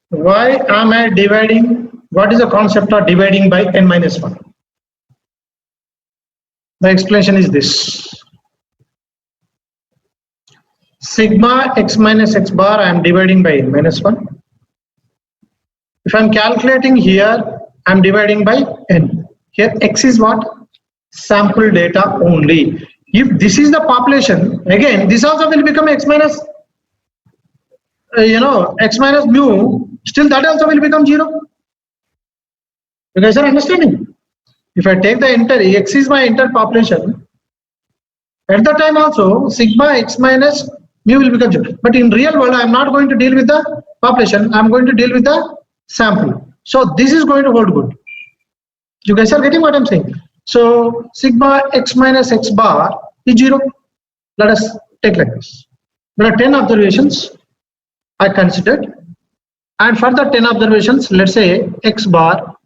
Why am I dividing? What is the concept of dividing by n minus 1? The explanation is this. Sigma x minus x bar I am dividing by n minus 1. If I am calculating here, I am dividing by n. Here x is what? Sample data only. If this is the population, again this also will become x minus x minus mu, still that also will become 0. You guys are understanding? If I take the entire x is my entire population, at the time also sigma x minus mu will become 0. But in real world I am not going to deal with the population, I am going to deal with the sample. So this is going to hold good. You guys are getting what I am saying? So sigma x minus x bar is 0. Let us take like this. There are 10 observations I considered, and for the 10 observations, let's say x bar,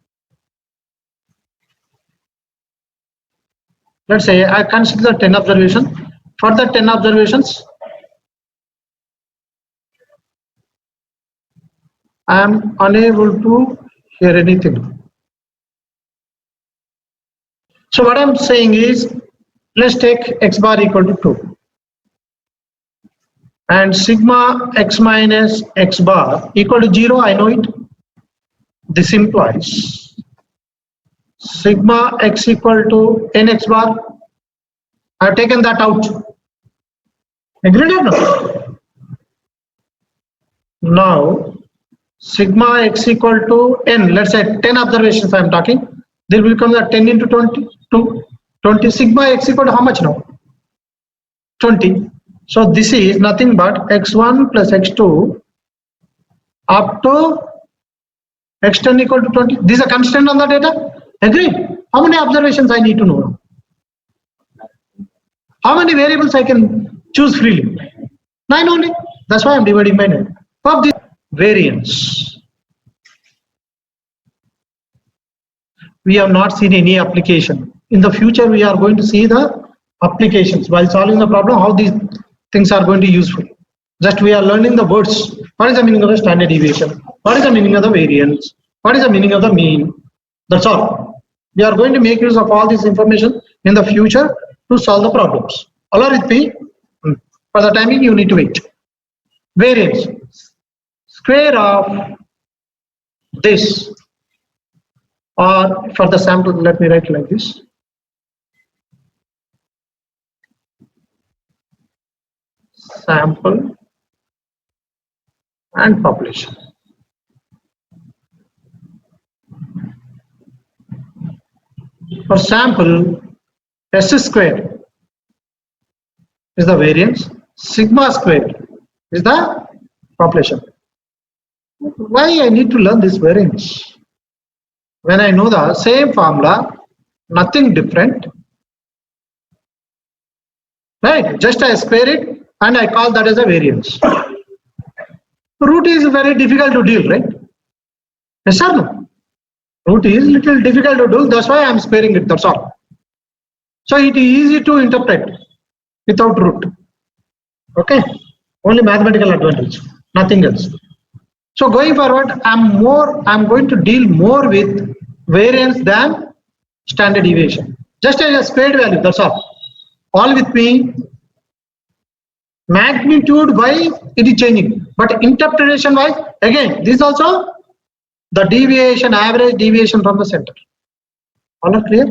let's say I consider the 10 observations. For the 10 observations, I am unable to hear anything. So what I'm saying is, let's take x bar equal to 2. And sigma x minus x bar equal to 0, I know it. This implies sigma x equal to nx bar. I have taken that out. Agreed or no? Now, sigma x equal to n, let's say 10 observations I am talking. There will become the 10 into 20, 20. Sigma x equal to how much now? 20. So this is nothing but x1 plus x2 up to x10 equal to 20. This is a constant on the data. Agreed? How many observations I need to know? How many variables I can choose freely? 9 only. That's why I am dividing by 9. For this variance, we have not seen any application. In the future, we are going to see the applications while solving the problem, how these things are going to be useful. Just we are learning the words. What is the meaning of the standard deviation? What is the meaning of the variance? What is the meaning of the mean? That's all. We are going to make use of all this information in the future to solve the problems. All are with me? For the timing, you need to wait. Variance. Square of this, or for the sample, let me write like this. Sample and population. For sample, S squared is the variance, sigma squared is the population. Why I need to learn this variance? When I know the same formula, nothing different, right? Just I square it and I call that as a variance. Root is very difficult to deal, right? Yes or no? Root is little difficult to do, that's why I am squaring it, that's all. So it is easy to interpret without root. Okay? Only mathematical advantage, nothing else. So going forward, I'm going to deal more with variance than standard deviation. Just as a squared value, that's all. All with me. Magnitude wise, it is changing. But interpretation wise, again, this is also the deviation, average deviation from the center. All are clear?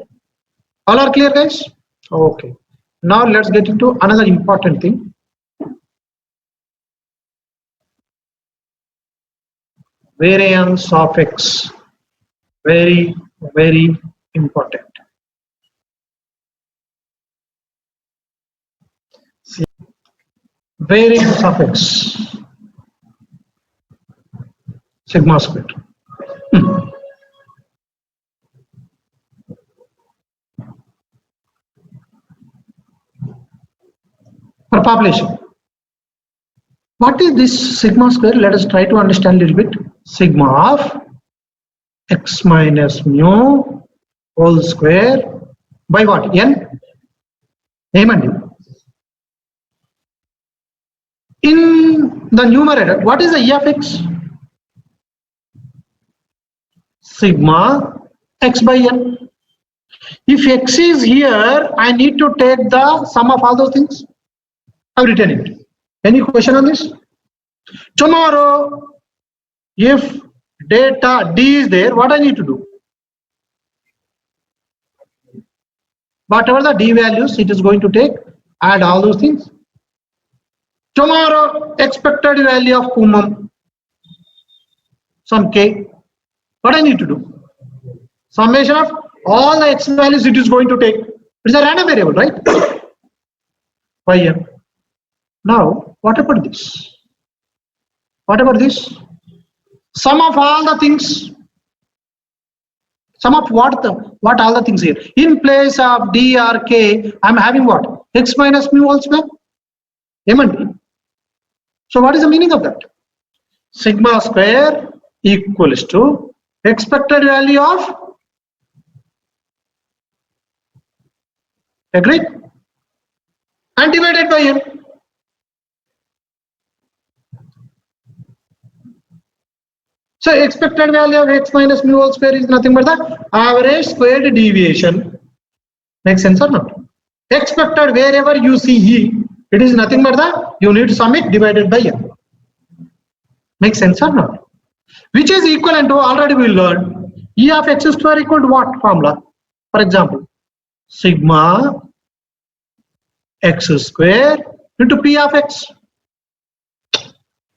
All are clear, guys? Okay. Now let's get into another important thing. Variance of X. Very, very important. See, variance of X. Sigma squared. For population. What is this sigma square? Let us try to understand a little bit. Sigma of x minus mu whole square by what? N? M and D. In the numerator, what is the E of x? sigma x by n. If x is here, I need to take the sum of all those things. I've written it. Any question on this? Tomorrow, if data D is there, what I need to do? Whatever the D values it is going to take, add all those things. Tomorrow, expected value of Kumam, some k. What I need to do? Summation of all the x values it is going to take. It's a random variable, right? Yn. Now, what about this? What about this? Sum of all the things. Sum of what all the things here? In place of D or K, I'm having what? X minus mu whole square. M and D. So what is the meaning of that? Sigma square equals to expected value of. Agreed? And divided by n. So expected value of x minus mu whole square is nothing but the average squared deviation. Makes sense or not? Expected wherever you see e, it is nothing but the unit sum it divided by n. Makes sense or not? Which is equivalent to, already we learned, e of x square equal to what formula? For example, sigma x square into p of x.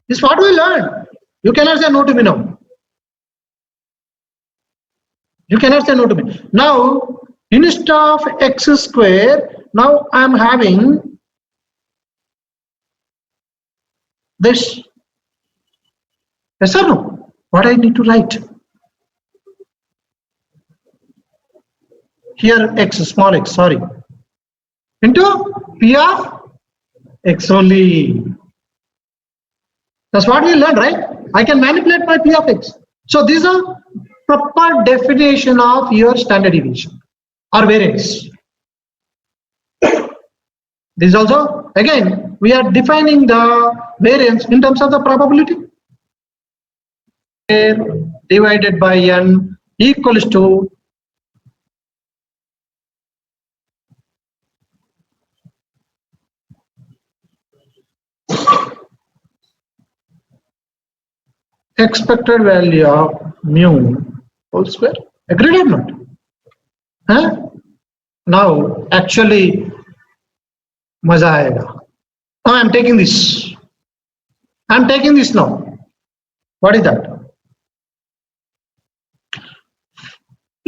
This is what we learned. You cannot say no to me now. You cannot say no to me. Now, instead of x square, now I am having this. Yes or no? What I need to write? Here x, small x, sorry. Into p of x only. That's what we learned, right? I can manipulate my p of x. So this is a proper definition of your standard deviation or variance. This also, again, we are defining the variance in terms of the probability. Divided by n equals to expected value of mu whole square. Agreed or not? Huh? Now, actually, maza aayega. Now I am taking this. I am taking this now. What is that?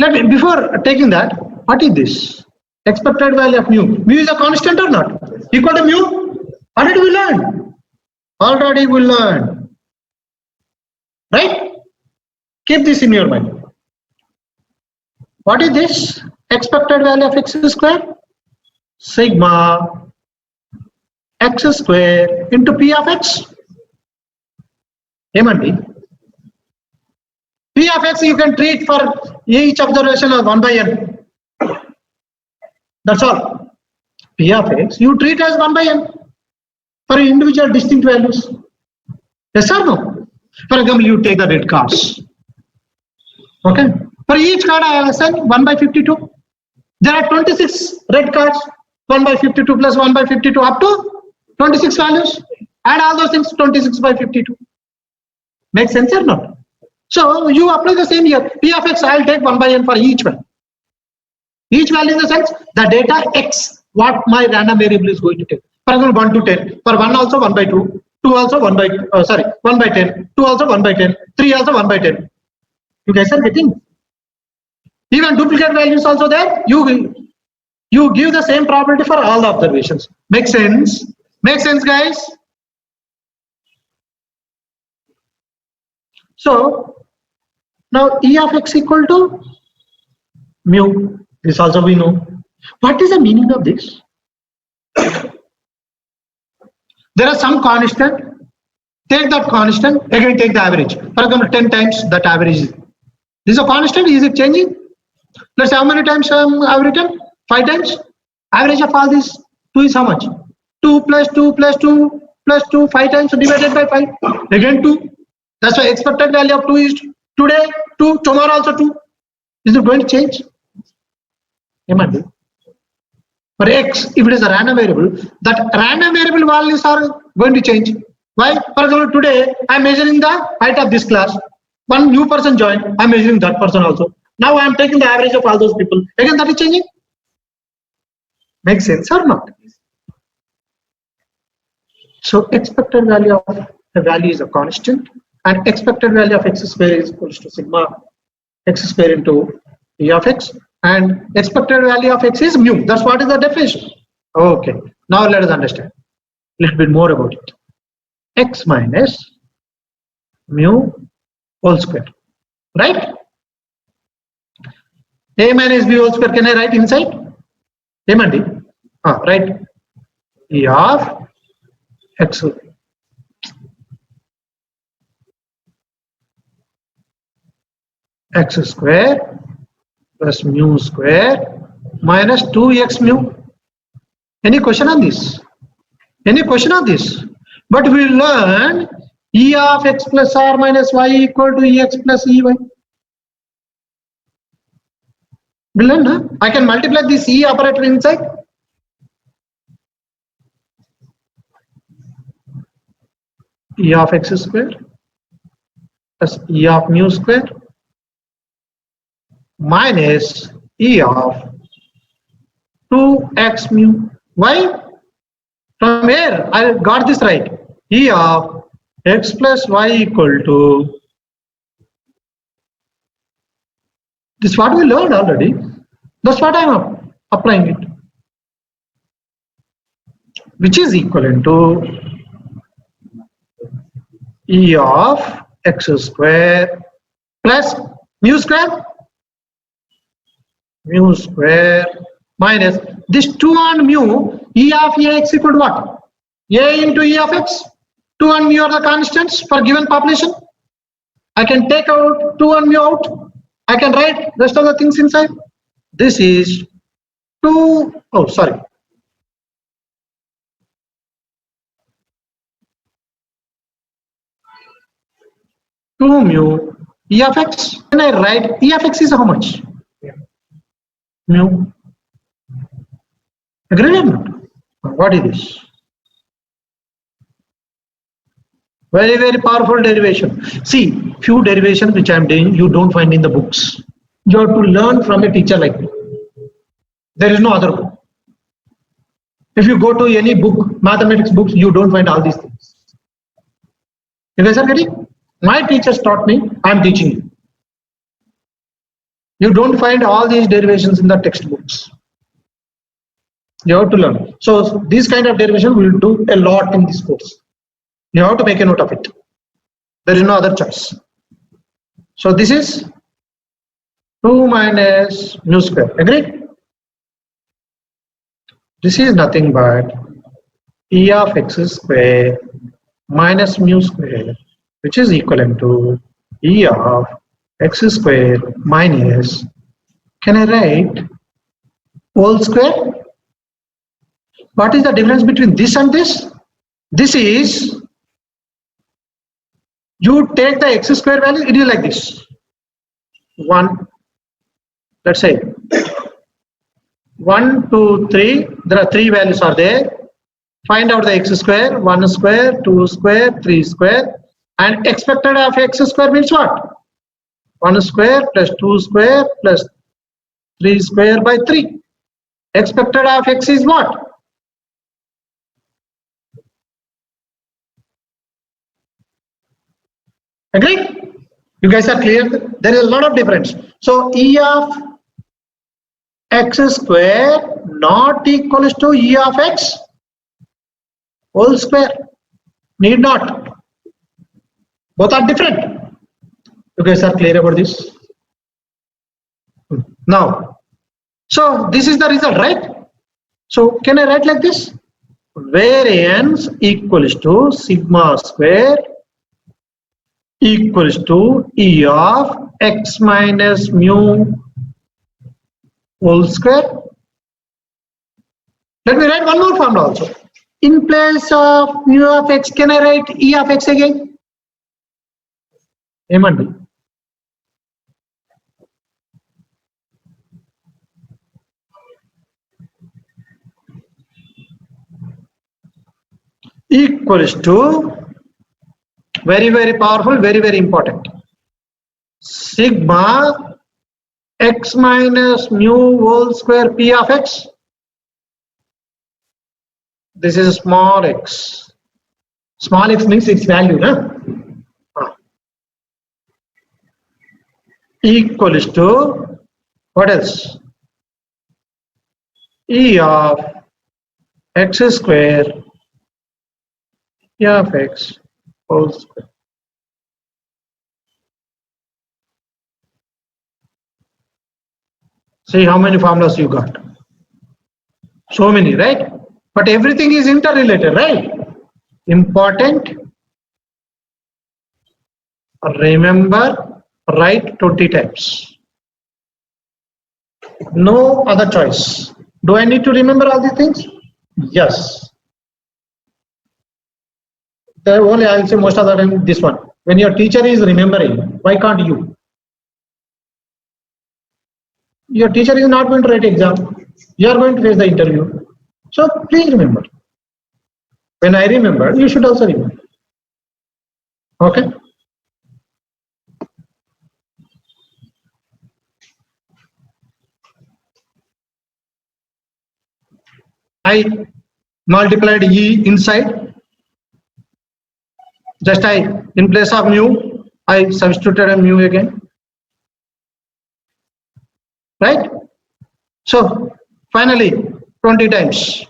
Let me, before taking that, what is this? Expected value of mu. Mu is a constant or not? Equal to mu? Already we learned. Already we learned. Right? Keep this in your mind. What is this? Expected value of x square? Sigma x square into p of x. M and D. P of x you can treat for each observation as 1 by n. That's all. P of x you treat as 1 by n for individual distinct values. Yes or no? For example, you take the red cards. Okay. For each card I will assign 1 by 52. There are 26 red cards. 1 by 52 plus 1 by 52 up to 26 values. Add all those things, 26 by 52. Makes sense or not? So you apply the same here. P of x I will take 1 by n for each one. Each value in the sense the data x what my random variable is going to take. For example, 1 to 10. For 1 also 1 by 2. 2 also 1 by 1 by 10. 2 also 1 by 10. 3 also 1 by 10. You guys are getting? Even duplicate values also there. You give the same probability for all the observations. Make sense? Make sense, guys? So now E of x equal to mu. This also we know. What is the meaning of this? There are some constant. Take that constant. Again, take the average. For example, 10 times that average. This is a constant. Is it changing? Let's say how many times I've written? 5 times. Average of all these 2 is how much? 2 plus 2 plus 2 plus 2 5 times divided by 5. Again 2. That's why expected value of 2 is today 2, tomorrow also 2. Is it going to change? For X, if it is a random variable, that random variable values are going to change. Why? For example, today I am measuring the height of this class. One new person joined, I am measuring that person also. Now I am taking the average of all those people. Again, that is changing. Makes sense or not? So expected value of a value is a constant, and expected value of x square is equals to sigma x square into e of x, and expected value of x is mu. That's what is the definition. Okay, now let us understand a little bit more about it. X minus mu whole square, right? A minus b whole square, can I write inside? A and d. Right. E of x square plus mu square minus 2x mu. Any question on this? Any question on this? But we learn e of x plus r minus y equal to ex plus ey. We learn, huh? I can multiply this e operator inside. E of x square plus e of mu square minus e of 2x mu. Why? From where I got this right? E of x plus y equal to, this is what we learned already. That's what I am applying it, which is equivalent to e of x square plus mu square minus this 2 on mu, e of ax equal to what? A into e of x. 2 and mu are the constants for given population. I can take out 2 and mu out. I can write rest of the things inside. This is 2 mu e of x. When I write e of x is how much? Mu. Agreed or not? What is this? Very, very powerful derivation. See, few derivations which I am doing, you don't find in the books. You have to learn from a teacher like me. There is no other book. If you go to any book, mathematics books, you don't find all these things. You guys are getting? My teachers taught me, I am teaching you. You don't find all these derivations in the textbooks. You have to learn. So this kind of derivation we will do a lot in this course. You have to make a note of it. There is no other choice. So this is 2 minus mu square. Agreed? This is nothing but e of x square minus mu square, which is equivalent to e of x square minus, can I write whole square? What is the difference between this and this? This is, you take the x square value, it is like this. 1, let's say 1, 2, 3, there are 3 values are there. Find out the x square, 1 square, 2 square, 3 square, and expected of x square means what? 1 square plus 2 square plus 3 square by 3. Expected of x is what? Agree? You guys are clear? There is a lot of difference. So e of x square not equals to e of x whole square. Need not. Both are different. You guys are clear about this? Now, so this is the result, right? So can I write like this? Variance equals to sigma square equals to e of x minus mu whole square. Let me write one more formula also. In place of mu of x, can I write e of x again? A and B. equals to, very, very powerful, very, very important, sigma x minus mu whole square p of x. This is small x. Small x means its value, huh? Equals to, what else? E of x square e of x whole square. See how many formulas you got. So many, right? But everything is interrelated, right? Important. Remember, write 20 times. No other choice. Do I need to remember all these things? Yes. There only I will say most of the time this one. When your teacher is remembering, why can't you? Your teacher is not going to write exam. You are going to face the interview. So please remember. When I remember, you should also remember. Okay? I multiplied E inside. Just in place of mu, I substituted a mu again. Right? So finally 20 times.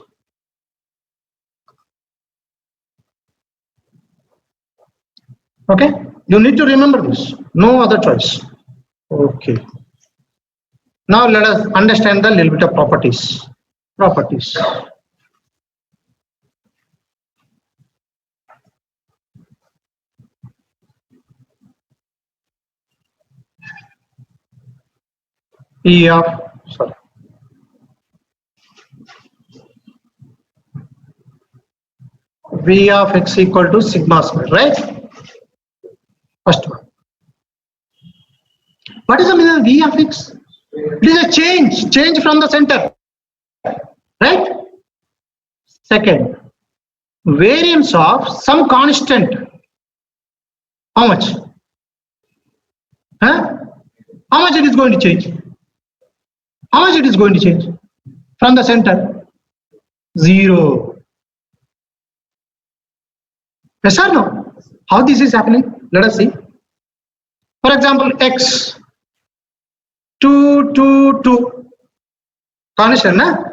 Okay? You need to remember this. No other choice. Okay. Now let us understand the little bit of properties. Properties. E of, sorry. V of x equal to sigma square, right? First one. What is the meaning of V of x? It is a change from the center, right? Second, variance of some constant. How much? Huh? How much it is going to change? How much it is going to change from the center? 0. Yes or no? How this is happening? Let us see. For example, x 2, 2, 2. Constant, na?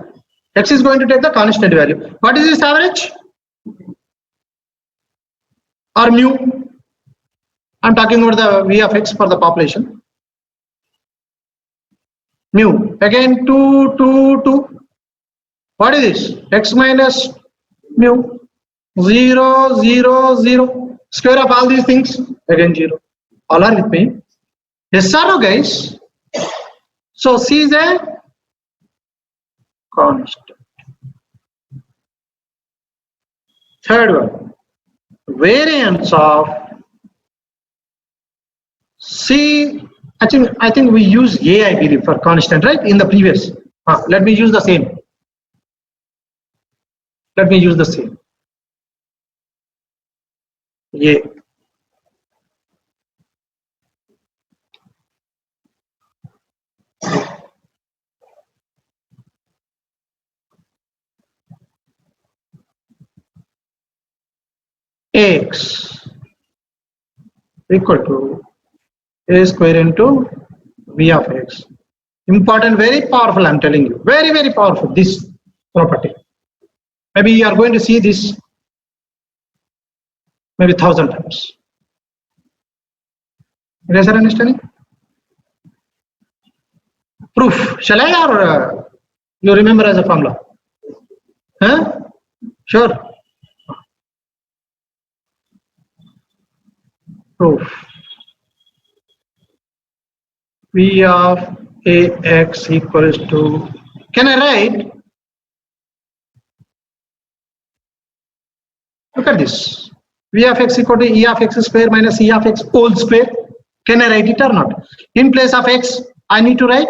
X is going to take the constant value. What is its average? Or mu? I'm talking about the V of x for the population. Mu. Again 2, 2, 2. What is this? X minus mu. 0, 0, 0. Square of all these things. Again 0. All are with me. Yes or no, guys? So C is a constant. Third one. Variance of C. I think we use A, I believe, for constant, right? In the previous. Let me use the same. Let me use the same. A. X equal to A square into V of x. Important, very powerful, I'm telling you. Very, very powerful, this property. Maybe you are going to see this maybe 1,000 times. You guys are understanding? Proof. Shall I or you remember as a formula? Huh? Sure. Proof. V of Ax equals to, can I write? Look at this. V of x equal to E of x square minus E of x whole square. Can I write it or not? In place of x, I need to write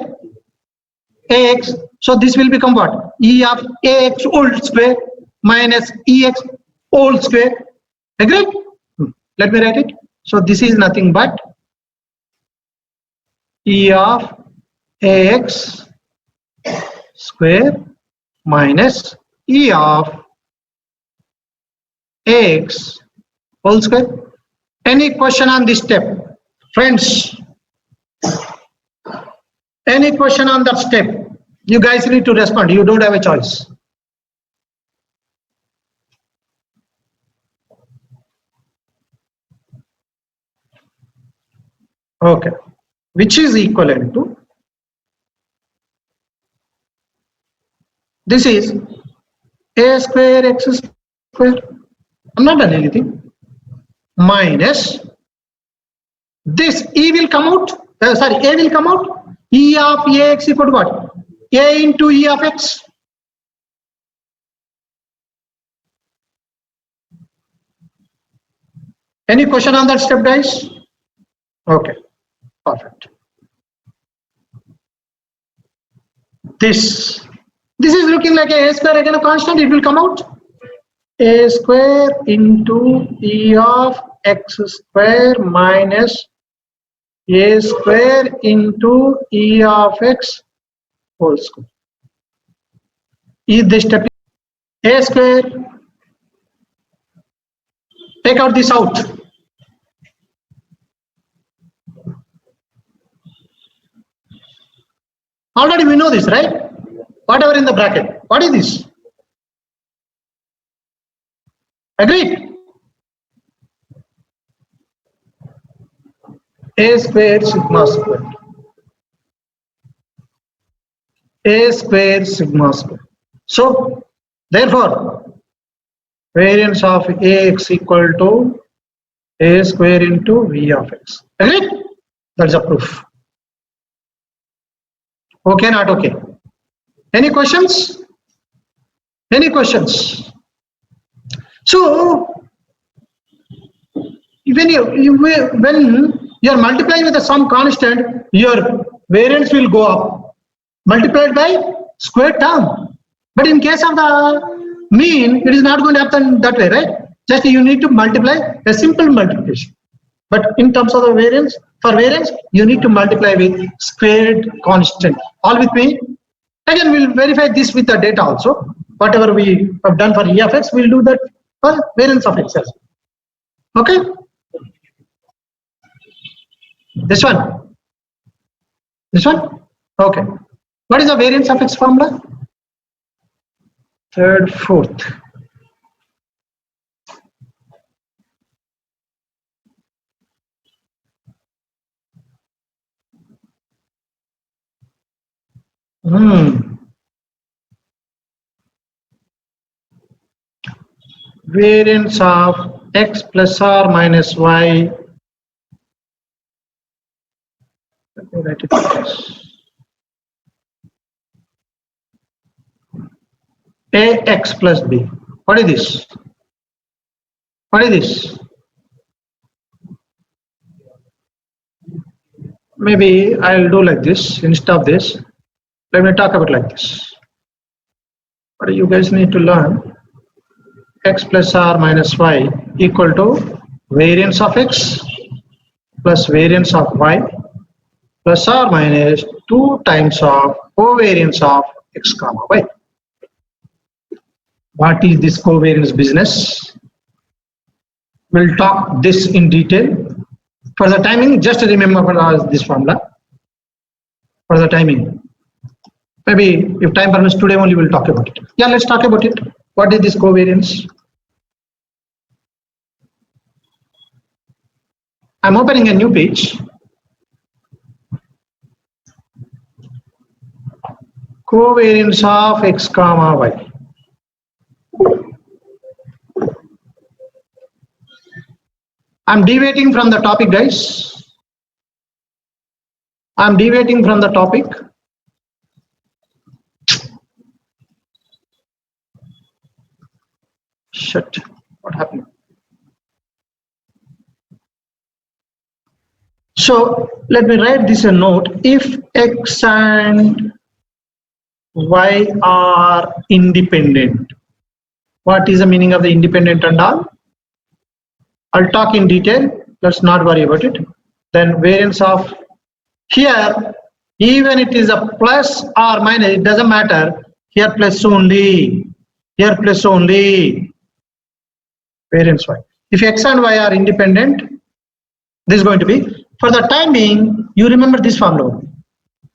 Ax. So this will become what? E of Ax whole square minus Ex whole square. Agreed? Let me write it. So this is nothing but E of ax square minus E of ax whole square. Any question on this step? Friends, any question on that step? You guys need to respond. You don't have a choice. Okay. Which is equivalent to, this is a square x square. I'm not done anything. Minus this E will come out. Sorry, A will come out. E of ax equal to what? A into E of x. Any question on that step, guys? Okay, perfect. This is looking like a square again a constant. It will come out a square into E of x square minus a square into E of x whole square. Is this step a square? Take out this out. Already we know this, right? Whatever in the bracket. What is this? Agreed? A square sigma square. A square sigma square. So, therefore, variance of ax equal to a square into v of x. Agreed? That's a proof. Okay, not okay? Any questions? Any questions? So, when you are multiplying with some constant, your variance will go up, multiplied by square term. But in case of the mean, it is not going to happen that way, right? Just you need to multiply a simple multiplication. But in terms of the variance, for variance, you need to multiply with squared constant. All with me? Again, we'll verify this with the data also. Whatever we have done for E of x, we'll do that for variance of x as well. Okay? This one? This one? Okay. What is the variance of x formula? Third, fourth. Variance of x plus or minus y. Let me write it like this. Ax plus b. What is this? What is this? Maybe I'll do like this instead of this. Let me talk about like this. What you guys need to learn? X plus r minus y equal to variance of x plus variance of y plus or minus 2 times of covariance of x comma y. What is this covariance business? We'll talk this in detail. For the timing, just remember this formula. For the timing. Maybe if time permits, today only we'll talk about it. Yeah, let's talk about it. What is this covariance? I'm opening a new page. Covariance of x comma y. I'm deviating from the topic, guys. I'm deviating from the topic. Shit, what happened? So let me write this a note. If x and y are independent, what is the meaning of the independent and all. I'll talk in detail. Let's not worry about it. Then variance of here, even it is a plus or minus, it doesn't matter. Here plus only. Here plus only. Variance y. If x and y are independent, this is going to be, for the time being, you remember this formula.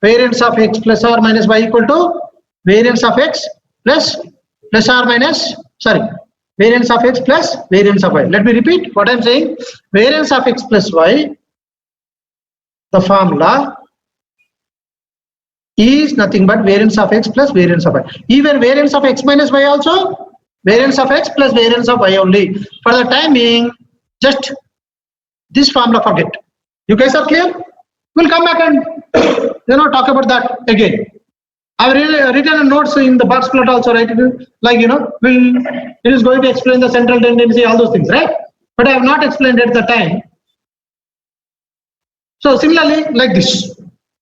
Variance of x plus or minus y equal to variance of x plus or minus, sorry, variance of x plus variance of y. Let me repeat what I'm saying. Variance of x plus y, the formula is nothing but variance of x plus variance of y. Even variance of x minus y also, variance of x plus variance of y only. For the time being, just this formula forget. You guys are clear? We'll come back and talk about that again. I've written a notes in the box plot also, right? Like it is going to explain the central tendency, all those things, right? But I have not explained at the time. So similarly, like this,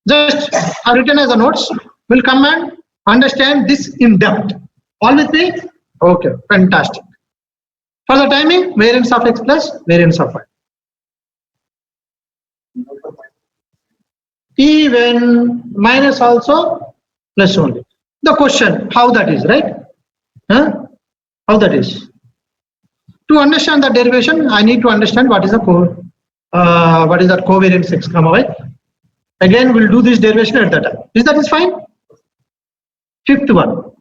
just I've written as a notes. We'll come and understand this in depth. All with me? Okay, fantastic. For the timing, variance of x plus variance of y. Even minus also plus only. The question, how that is, right? How that is? To understand the derivation, I need to understand what is the covariance x comma y. Again, we'll do this derivation at that time. That is fine? Fifth one.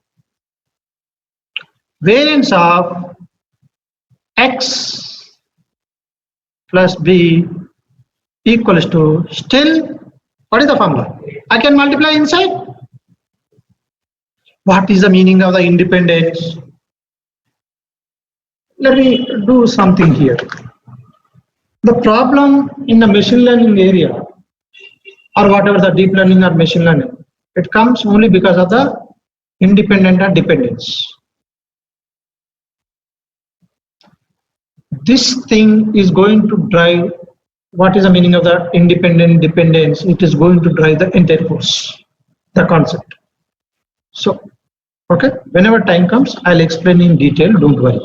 Variance of x plus b equals to still, what is the formula? I can multiply inside. What is the meaning of the independence? Let me do something here. The problem in the machine learning area, or whatever the deep learning or machine learning, it comes only because of the independent and dependence. This thing is going to drive what is the meaning of the independent dependence. It is going to drive the entire course, the concept. So, okay, whenever time comes, I'll explain in detail, don't worry.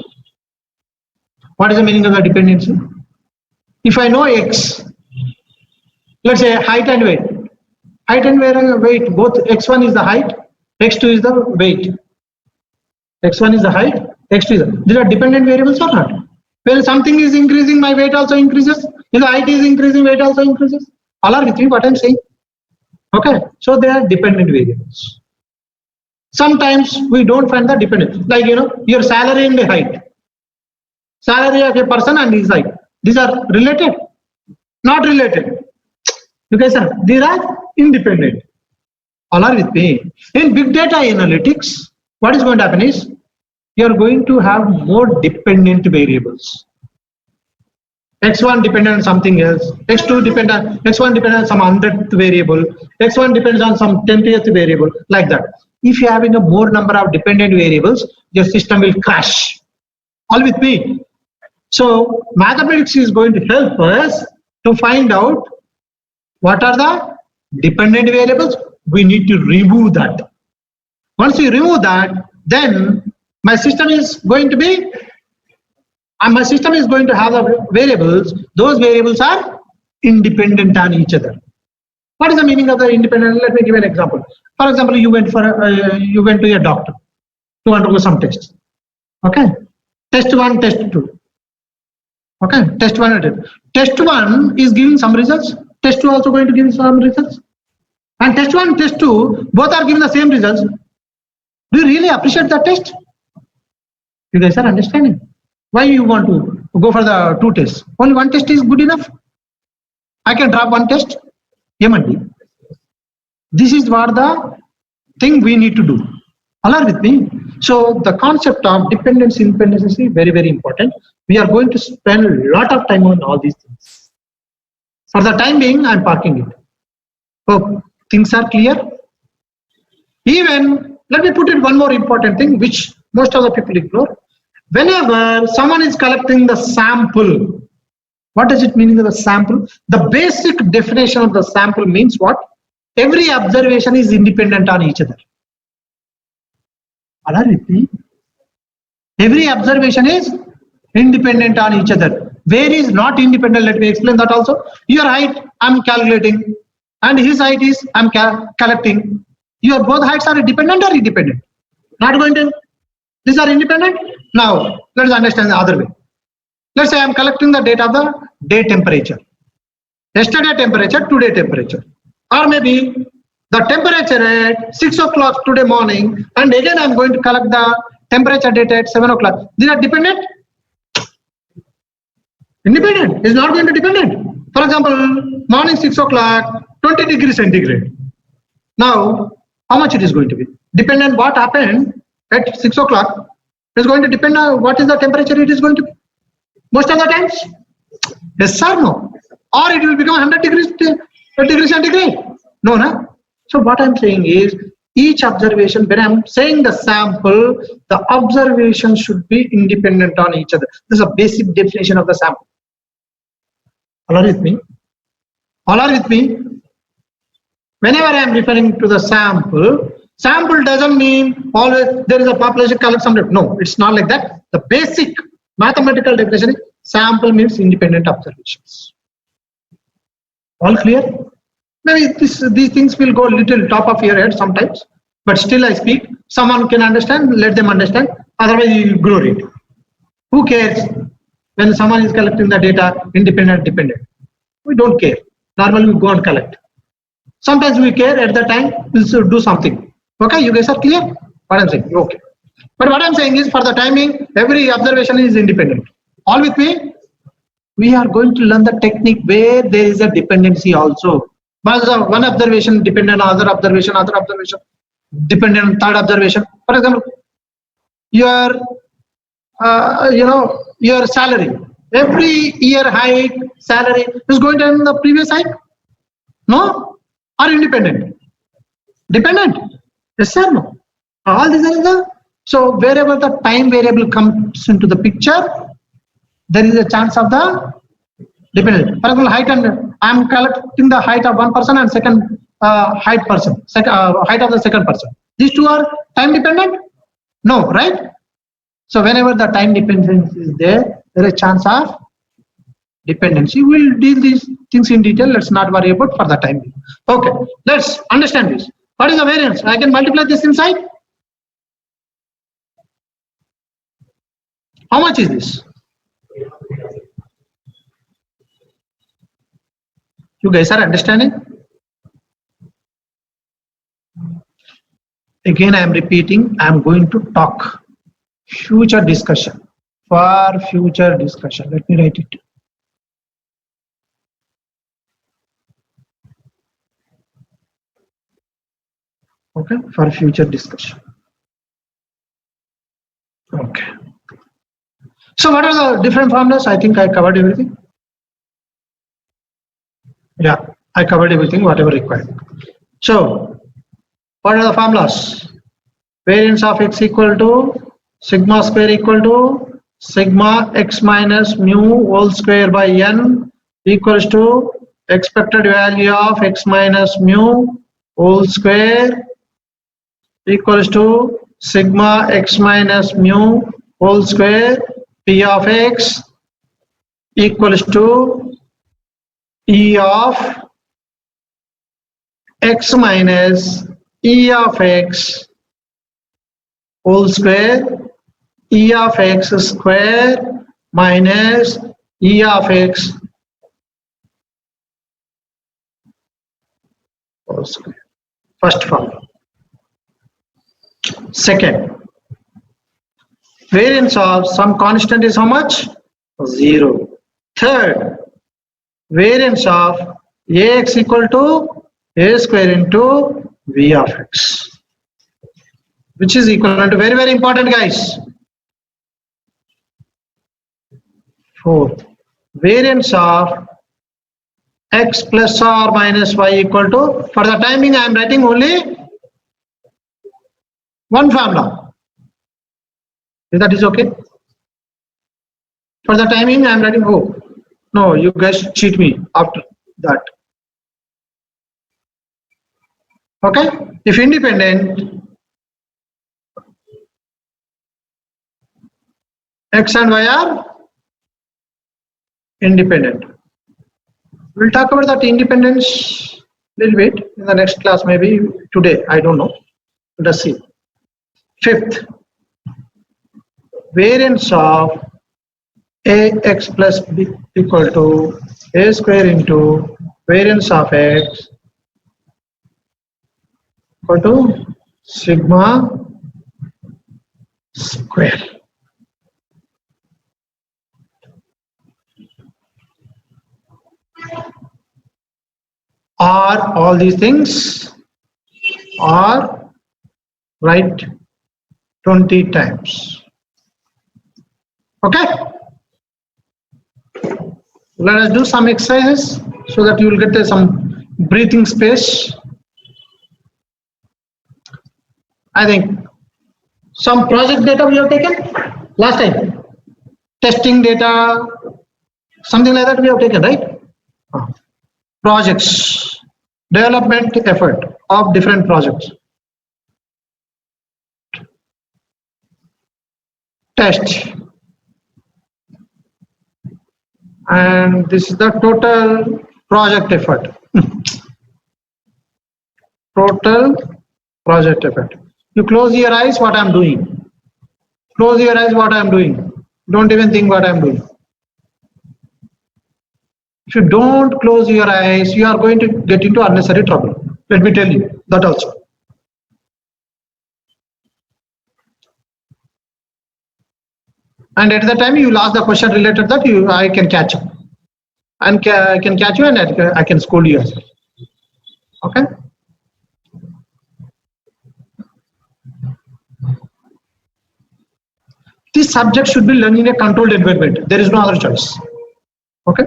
What is the meaning of the dependency? If I know x, let's say height and weight. Height and weight, both x1 is the height, x2 is the weight. x1 is the height, x2 is the, these are dependent variables or not? When something is increasing, my weight also increases. If the height is increasing, weight also increases. All are with me what I'm saying? Okay, so they are dependent variables. Sometimes we don't find the dependent, like your salary and the height. Salary of a person and his height. These are related? Not related. You guys are, these are independent. All are with me. In big data analytics, what is going to happen is, you are going to have more dependent variables. x1 dependent on something else, x2 dependent, x1 dependent on some 100th variable, x1 depends on some 20th variable, like that. If you are having a more number of dependent variables, your system will crash. All with me. So mathematics is going to help us to find out what are the dependent variables. We need to remove that. Once we remove that, then my system is going to be, and my system is going to have the variables. Those variables are independent on each other. What is the meaning of the independent? Let me give an example. For example, you went to a doctor to undergo some tests. Okay, test 1, test 2. Okay, test 1 and test 1 is giving some results. Test 2 also going to give some results. And test 1, test 2 both are giving the same results. Do you really appreciate that test? You guys are understanding? Why you want to go for the 2 tests? Only 1 test is good enough. I can drop 1 test. M&D. This is what the thing we need to do. All are with me. So the concept of dependence, independence is very, very important. We are going to spend a lot of time on all these things. For the time being, I'm parking it. Hope things are clear. Even, let me put it one more important thing, which most of the people ignore. Whenever someone is collecting the sample, what does it mean in the sample? The basic definition of the sample means what? Every observation is independent on each other. All are with me? Every observation is independent on each other. Where is not independent? Let me explain that also. Your height, I'm calculating, and his height is I'm collecting. Your both heights are dependent or independent? Not going to. These are independent. Now let's understand the other way. Let's say I'm collecting the data of the day temperature, yesterday temperature, today temperature, or maybe the temperature at 6 o'clock today morning, and again I'm going to collect the temperature data at 7 o'clock. These are dependent? Independent is not going to dependent. For example, morning 6 o'clock, 20 degrees centigrade. Now, how much it is going to be? Dependent what happened at 6 o'clock is going to depend on what is the temperature it is going to be. Most of the times, yes or no? Or it will become 100 degrees centigrade. No, no. So what I'm saying is, each observation, when I'm saying the sample, the observation should be independent on each other. This is a basic definition of the sample. All are with me? All are with me? Whenever I am referring to the sample, sample doesn't mean always there is a population collect some. No, it's not like that. The basic mathematical definition is sample means independent observations. All clear? Maybe these things will go a little top of your head sometimes, but still I speak. Someone can understand, let them understand. Otherwise, you ignore it. Who cares when someone is collecting the data independent, dependent? We don't care. Normally, we go and collect. Sometimes we care at the time, we should do something. Okay, you guys are clear? What I'm saying? Okay. But what I'm saying is, for the timing, every observation is independent. All with me? We are going to learn the technique where there is a dependency also. But one observation dependent on other observation, dependent on third observation. For example, your your salary. Every year hike salary is going to end the previous hike? No? Or independent? Dependent? Yes or no? All these are the. So wherever the time variable comes into the picture, there is a chance of the dependent. For example, height, and I am collecting the height of one person and second height of the second person. These two are time dependent? No, right? So whenever the time dependence is there is a chance of dependency. We'll deal these things in detail. Let's not worry about for the time. Okay, let's understand this. What is the variance? I can multiply this inside. How much is this? You guys are understanding? Again, I am repeating, I am going to talk. Future discussion. For future discussion. Let me write it. Okay, for future discussion. Okay. So what are the different formulas? I think I covered everything. Yeah, I covered everything, whatever required. So, what are the formulas? Variance of x equal to sigma square equal to sigma x minus mu whole square by n equals to expected value of x minus mu whole square equals to sigma x minus mu whole square p of x equals to e of x minus e of x whole square, e of x square minus e of x whole square. First formula. Second, variance of some constant is how much? 0. Third, variance of ax equal to a square into v of x, which is equivalent to, very important guys. Fourth, variance of x plus or minus y equal to, for the timing I am writing only one formula. If that is okay. For the timing I am writing, oh no, you guys cheat me after that. Okay, if independent, X and Y are independent. We'll talk about that independence a little bit in the next class, maybe today, I don't know. Let us see. Fifth, variance of ax plus b equal to a square into variance of x equal to sigma square. Are all these things are right 20 times. Okay, let us do some exercises so that you will get some breathing space. I think some project data we have taken last time, testing data, something like that we have taken, right? Projects, development effort of different projects. Test, and this is the total project effort. Total project effort. You close your eyes, what I'm doing. Close your eyes, what I'm doing. Don't even think what I'm doing. If you don't close your eyes, you are going to get into unnecessary trouble. Let me tell you that also. And at the time you will ask the question related that I can catch up. And I can catch you and I can scold you as well. Okay? This subject should be learned in a controlled environment. There is no other choice. Okay?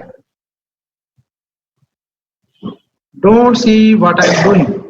Don't see what I am doing.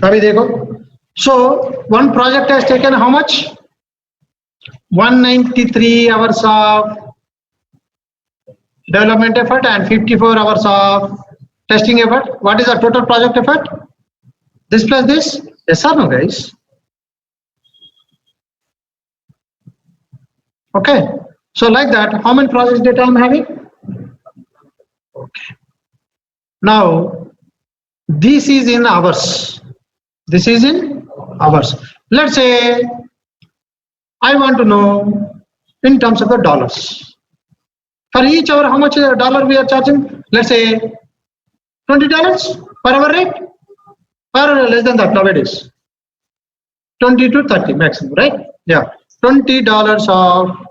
अभी देखो. So one project has taken how much? 193 hours of development effort and 54 hours of testing effort. What is the total project effort? This plus this? Yes or no, guys? Okay. So like that, how many project data I'm having? Okay. Now, this is in hours. This is in hours. Let's say I want to know in terms of the dollars. For each hour, how much dollar we are charging? Let's say $20 per hour rate, or less than that nowadays. 20 to 30 maximum, right? Yeah, $20 of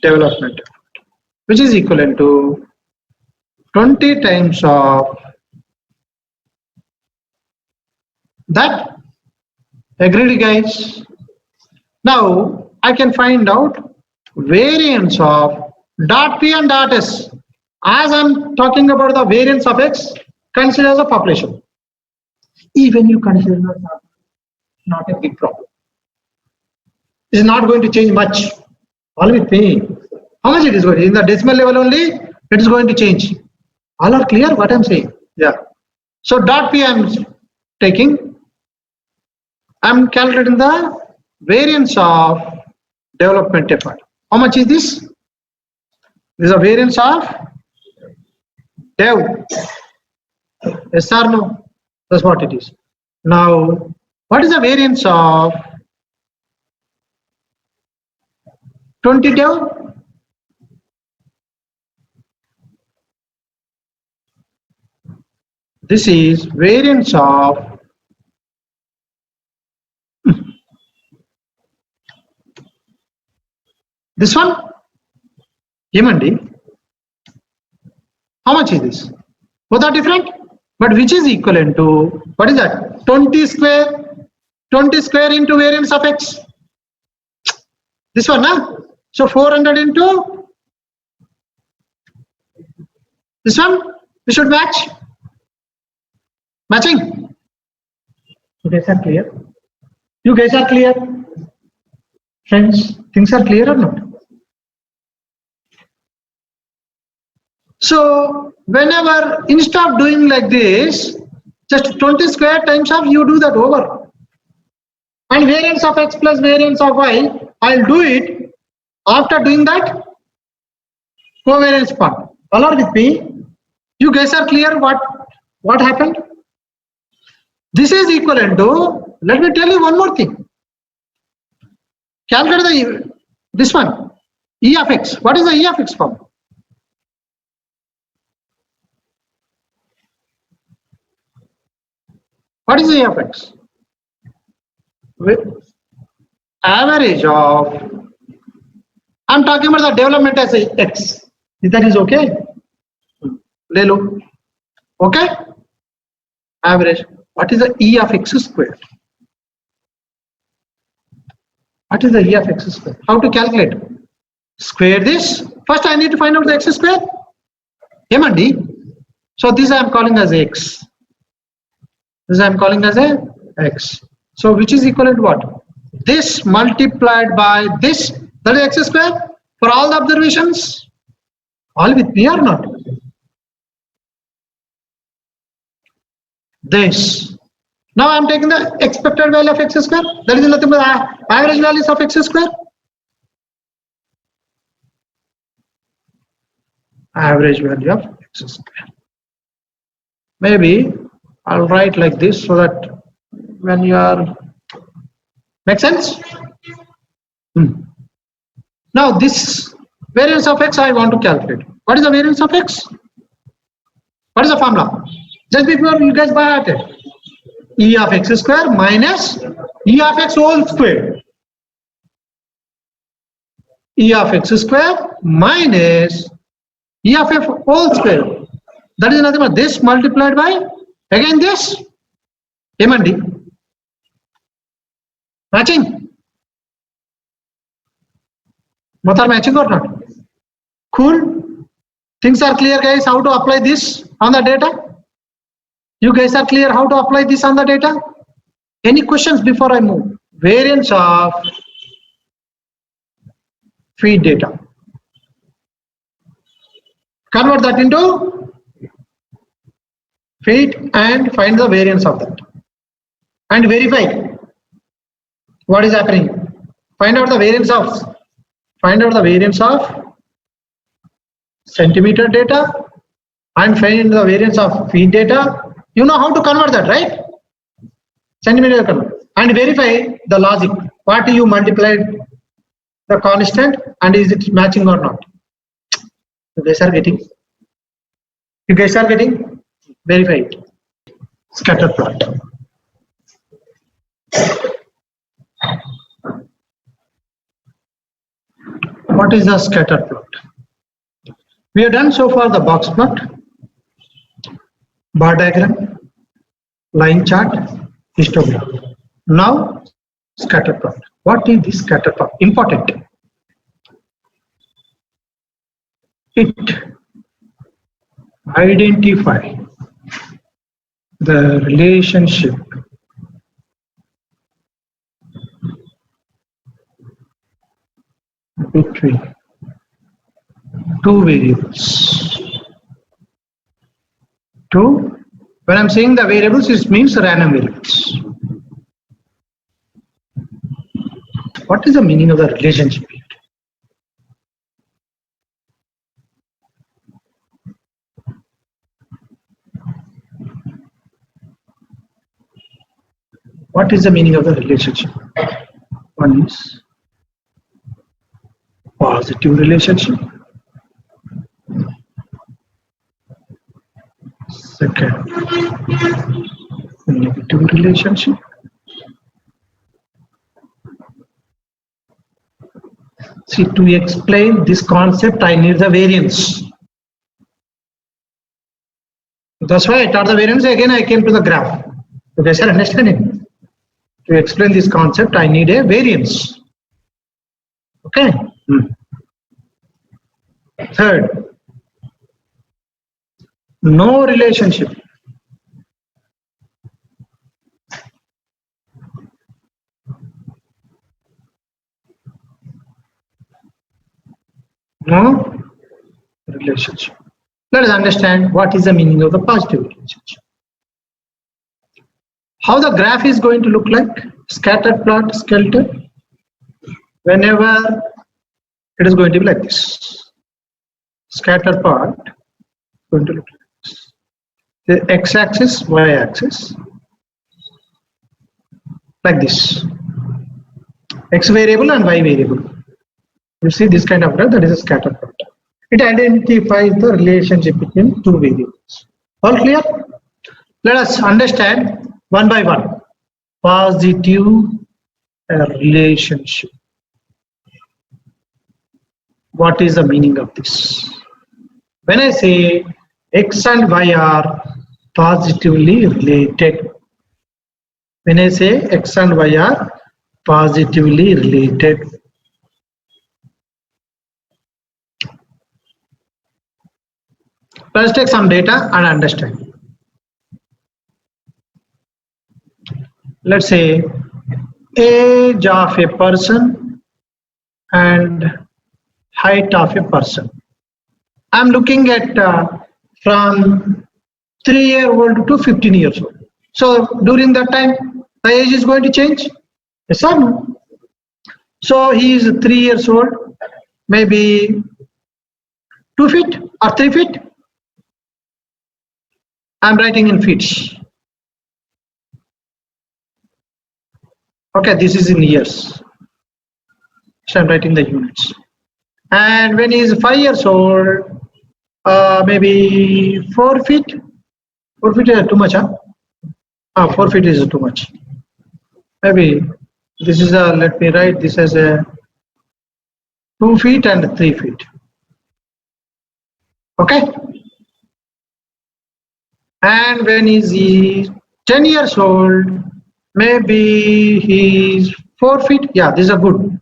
development, which is equivalent to 20 times of that. Agreed, guys? Now I can find out variance of dot P and dot S. As I'm talking about the variance of X, consider the population. Even you consider not a big problem. It's not going to change much. All with me. How much it is going to? In the decimal level only, it is going to change. All are clear what I'm saying? Yeah. So dot P I'm taking. I'm calculating the variance of development effort. How much is this? This is a variance of dev. Yes or no? That's what it is. Now, what is the variance of 20 dev? This is variance of this one. Yemandi. How much is this? Both are different, but which is equivalent to, what is that? 20 square. 20 square into variance of X. This one, huh? So 400 into this one, we should match. Matching. You guys are clear? You guys are clear? Friends, things are clear or not? So whenever, instead of doing like this, just 20 square times of, you do that over. And variance of X plus variance of Y, I'll do it after doing that covariance part. All are with me? You guys are clear what happened? This is equivalent to, let me tell you one more thing. Calculate this one, E of X. What is the E of X form? What is the E of X? Average of, I'm talking about the development as a X. That is okay? Le lo. Okay? Average. What is the E of X squared? What is the E of X squared? How to calculate? Square this. First I need to find out the X square. M and D. So this I am calling as X. This I am calling as a X. So which is equivalent to what? This multiplied by this, that is X square for all the observations. All with me or not? This. Now I am taking the expected value of X square. That is nothing but average values of X square. Average value of X square. Maybe I'll write like this so that when you are, make sense? Now this variance of X I want to calculate. What is the variance of X? What is the formula? Just before you guys buy at it. E of X square minus E of X whole square. E of X square minus E of F whole square. That is nothing but this multiplied by, again this, M and D. Matching? Both are matching or not? Cool? Things are clear, guys, how to apply this on the data? You guys are clear how to apply this on the data? Any questions before I move? Variance of feed data. Convert that into feed and find the variance of that. And verify what is happening. Find out the variance of centimeter data and find the variance of feed data. You know how to convert that, right? Centimeter convert. And verify the logic. What you multiplied the constant and is it matching or not? You guys are getting? You guys are getting? Verify it. Scatter plot. What is the scatter plot? We have done so far the box plot, bar diagram, line chart, histogram. Now scatter plot. What is this scatter plot? Important. It identify the relationship between two variables. When I'm saying the variables, it means random variables. What is the meaning of the relationship? What is the meaning of the relationship? One is positive relationship. Second, negative relationship. See, to explain this concept, I need the variance. That's why I taught the variance. Again, I came to the graph. You guys are understanding? To explain this concept, I need a variance. Okay. Third, no relationship. No relationship. Let us understand what is the meaning of the positive relationship. How the graph is going to look like? Scattered plot, skeleton. Whenever it is going to be like this. Scatter plot going to look like this. The x-axis, y-axis, like this. X variable and y variable. You see this kind of graph, that is a scatter plot. It identifies the relationship between two variables. All clear? Let us understand one by one. Positive relationship. What is the meaning of this? When I say X and Y are positively related, when I say X and Y are positively related, let's take some data and understand. Let's say age of a person and height of a person. I'm looking at from 3-year-old to 15 years old. So during that time, the age is going to change? Yes or no? So he is 3 years old, maybe 2 feet or 3 feet. I'm writing in feet. Okay, this is in years. So I'm writing the units. And when he is 5 years old, maybe 4 feet. 4 feet is too much, huh? 4 feet is too much. Maybe this is a, let me write this as a 2 feet and 3 feet. Okay. And when he is 10 years old, maybe he is 4 feet. Yeah, this is a good.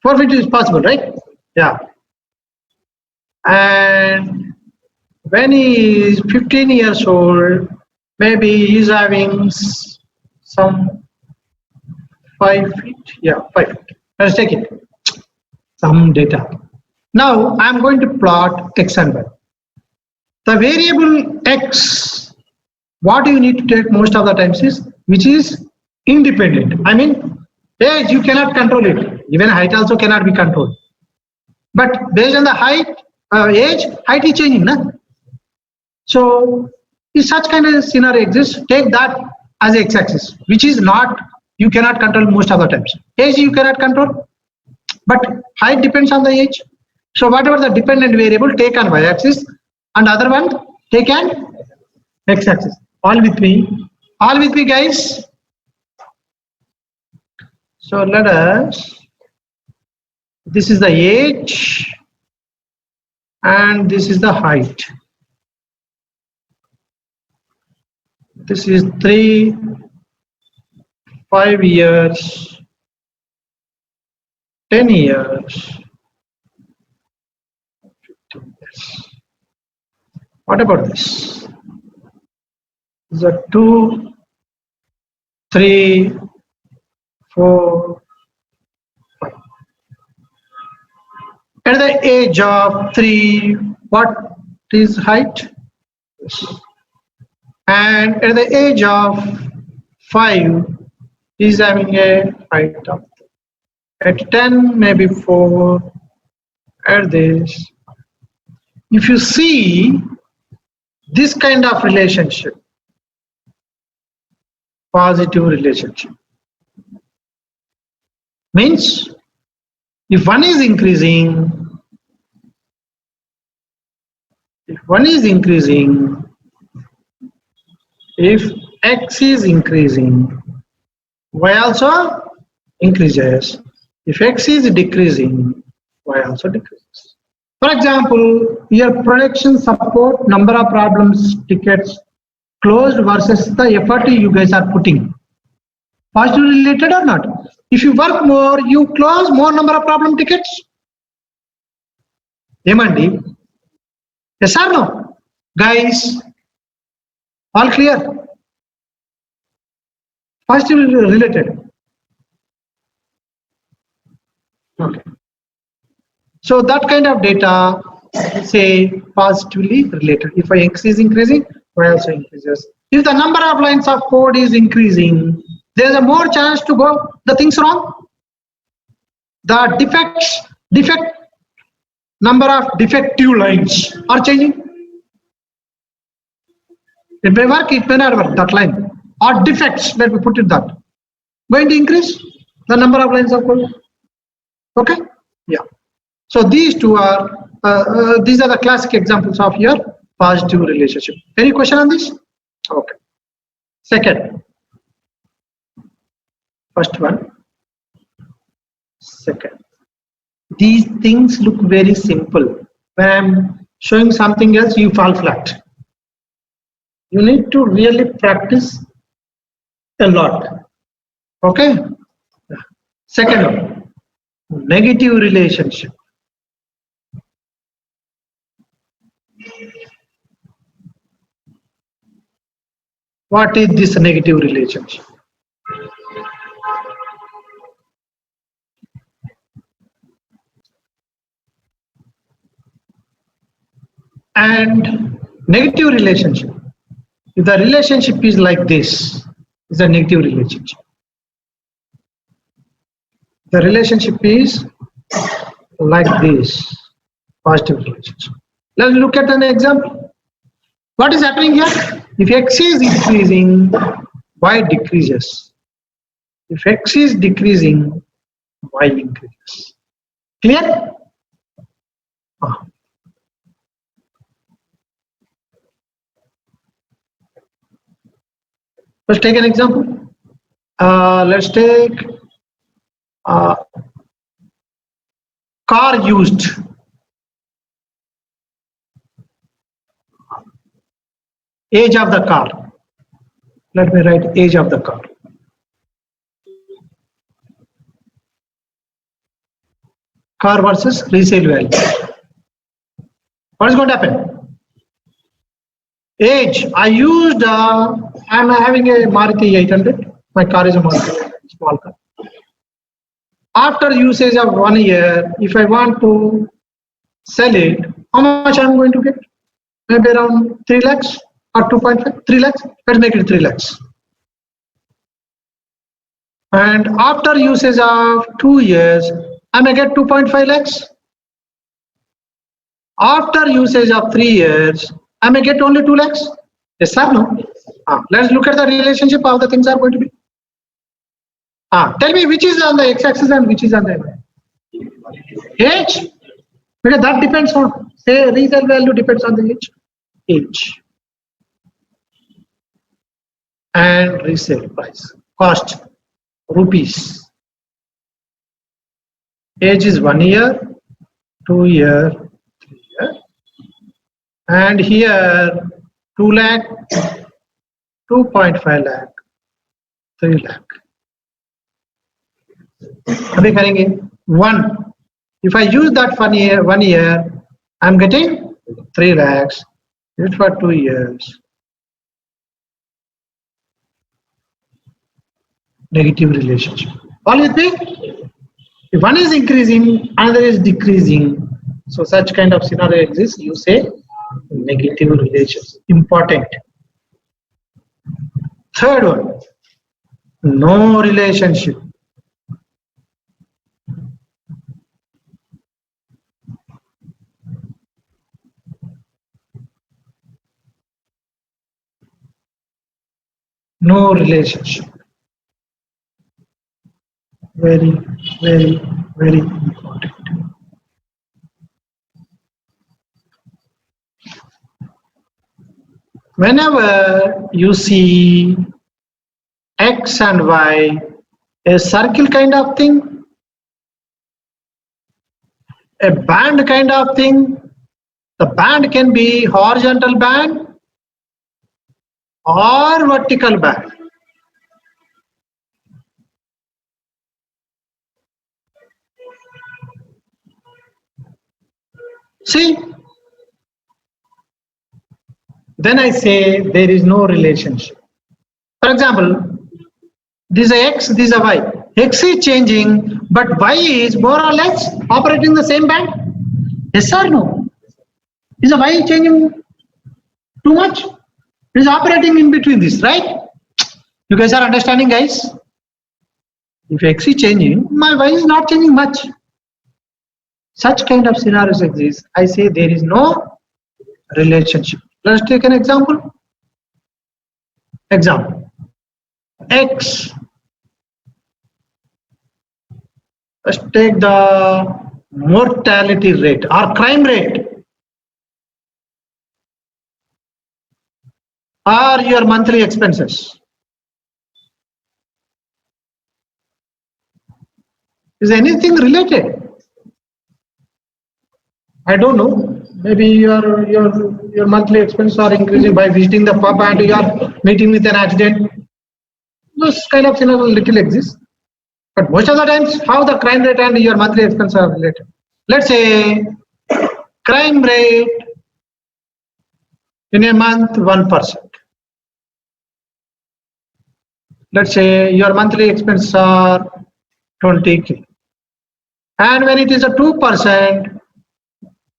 4 feet is possible, right? Yeah. And when he is 15 years old, maybe he is having some 5 feet. Yeah, 5 feet. Let's take it. Some data. Now I'm going to plot X and Y. The variable X, what you need to take most of the times is which is independent. I mean, age you cannot control it. Even height also cannot be controlled. But based on the height, age, height is changing, na? So if such kind of scenario exists, take that as x-axis, which is not, you cannot control most of the times. Age you cannot control, but height depends on the age. So whatever the dependent variable, take on y-axis, and other one take an x-axis. All with me? All with me, guys? So let us, this is the age and this is the height. This is 3, 5 years, 10 years, 15 years. What about this? These are 2, 3, 4, 5. At the age of 3, what is height? Yes. And at the age of 5, he is having a height of 3. At 10, maybe 4. At this, if you see this kind of relationship, positive relationship, means if one is increasing, If X is increasing, Y also increases. If X is decreasing, Y also decreases. For example, your production support number of problems tickets closed versus the effort you guys are putting. Positively related or not? If you work more, you close more number of problem tickets. Emandi? Yes or no? Guys, all clear? Positively related. Okay. So that kind of data, say positively related. If X is increasing, Y also increases. If the number of lines of code is increasing, there is a more chance to go the things wrong. The defect number of defective lines are changing. It may work, it may not work, that line. Or defects, let me put it that. Going to increase the number of lines of code. Okay? Yeah. So these two are, these are the classic examples of your positive relationship. Any question on this? Okay. Second. First one. Second. These things look very simple. When I'm showing something else, you fall flat. You need to really practice a lot. Okay? Second one. Negative relationship. What is this negative relationship? And negative relationship. If the relationship is like this, it's a negative relationship. The relationship is like this, positive relationship. Let's look at an example. What is happening here? If X is increasing, Y decreases. If X is decreasing, Y increases. Clear? Let's take an example. Let's take car used. Age of the car. Let me write age of the car. Car versus resale value. What is going to happen? Age. I used, I'm having a Maruti 800. My car is a Maruti, small car. After usage of 1 year, if I want to sell it, how much I'm going to get? Maybe around 3 lakhs or 2.5, 3 lakhs. Let's make it 3 lakhs. And after usage of 2 years, I may get 2.5 lakhs. After usage of 3 years, I may get only 2 lakhs. Yes or no? Let's look at the relationship, how the things are going to be. Tell me which is on the x-axis and which is on the age. Because that depends on, say, resale value depends on the age. And resale price, cost, rupees. Age is 1 year, 2 year, 3 year. And here 2 lakh, 2.5 lakh, 3 lakh. अभी करेंगे 1. If I use that for 1 year, I'm getting 3 lakhs. It for 2 years. Negative relationship. All with me? If one is increasing, another is decreasing. So such kind of scenario exists. You say negative relations. Important. Third one, no relationship. No relationship. Very, very, very important. whenever you see X and Y, a circle kind of thing, a band kind of thing, the band can be horizontal band or vertical band. See, then I say there is no relationship. For example, this is a X, this is a Y. X is changing, but Y is more or less operating the same band. Yes or no? Is a Y changing too much? It is operating in between this, right? You guys are understanding, guys? If X is changing, my Y is not changing much. Such kind of scenarios exist. I say there is no relationship. Let's take an example. Example. X. Let's take the mortality rate or crime rate or your monthly expenses. Is anything related? I don't know. Maybe your monthly expenses are increasing by visiting the pub and you are meeting with an accident. Those kind of scenarios little exist. But most of the times, how the crime rate and your monthly expenses are related. Let's say crime rate in a month 1%. Let's say your monthly expenses are 20K. And when it is a 2%,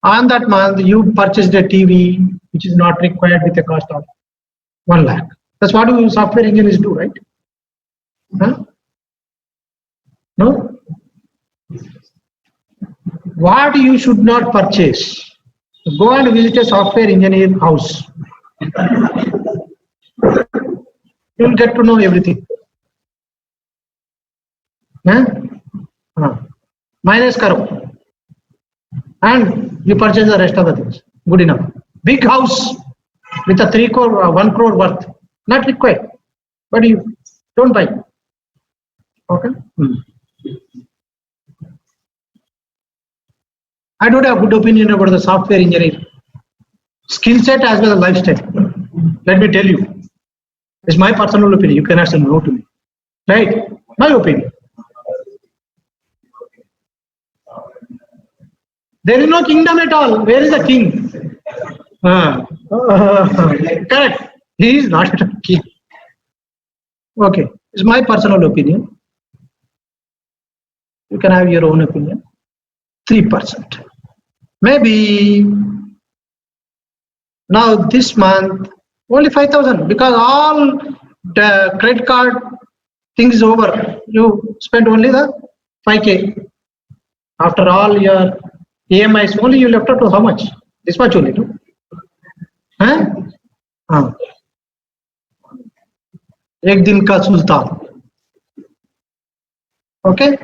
on that month you purchased a TV which is not required with a cost of 1 lakh. That's what software engineers do, right? Huh? No? What you should not purchase? Go and visit a software engineer house. You will get to know everything. Huh? Minus karo. And you purchase the rest of the things. Good enough. Big house with a 3 crore, 1 crore worth. Not required. But you don't buy. Okay? I don't have good opinion about the software engineering skill set as well as lifestyle. Let me tell you. It's my personal opinion. You cannot say no to me. Right? My opinion. There is no kingdom at all. Where is the king? Correct. He is not a king. Okay. It's my personal opinion. You can have your own opinion. 3%. Maybe now this month only 5,000 because all the credit card thing is over. You spent only the 5K. After all your EMIs, only you left out to how much? This much only, no? Huh? Ek din ka sultan. Okay?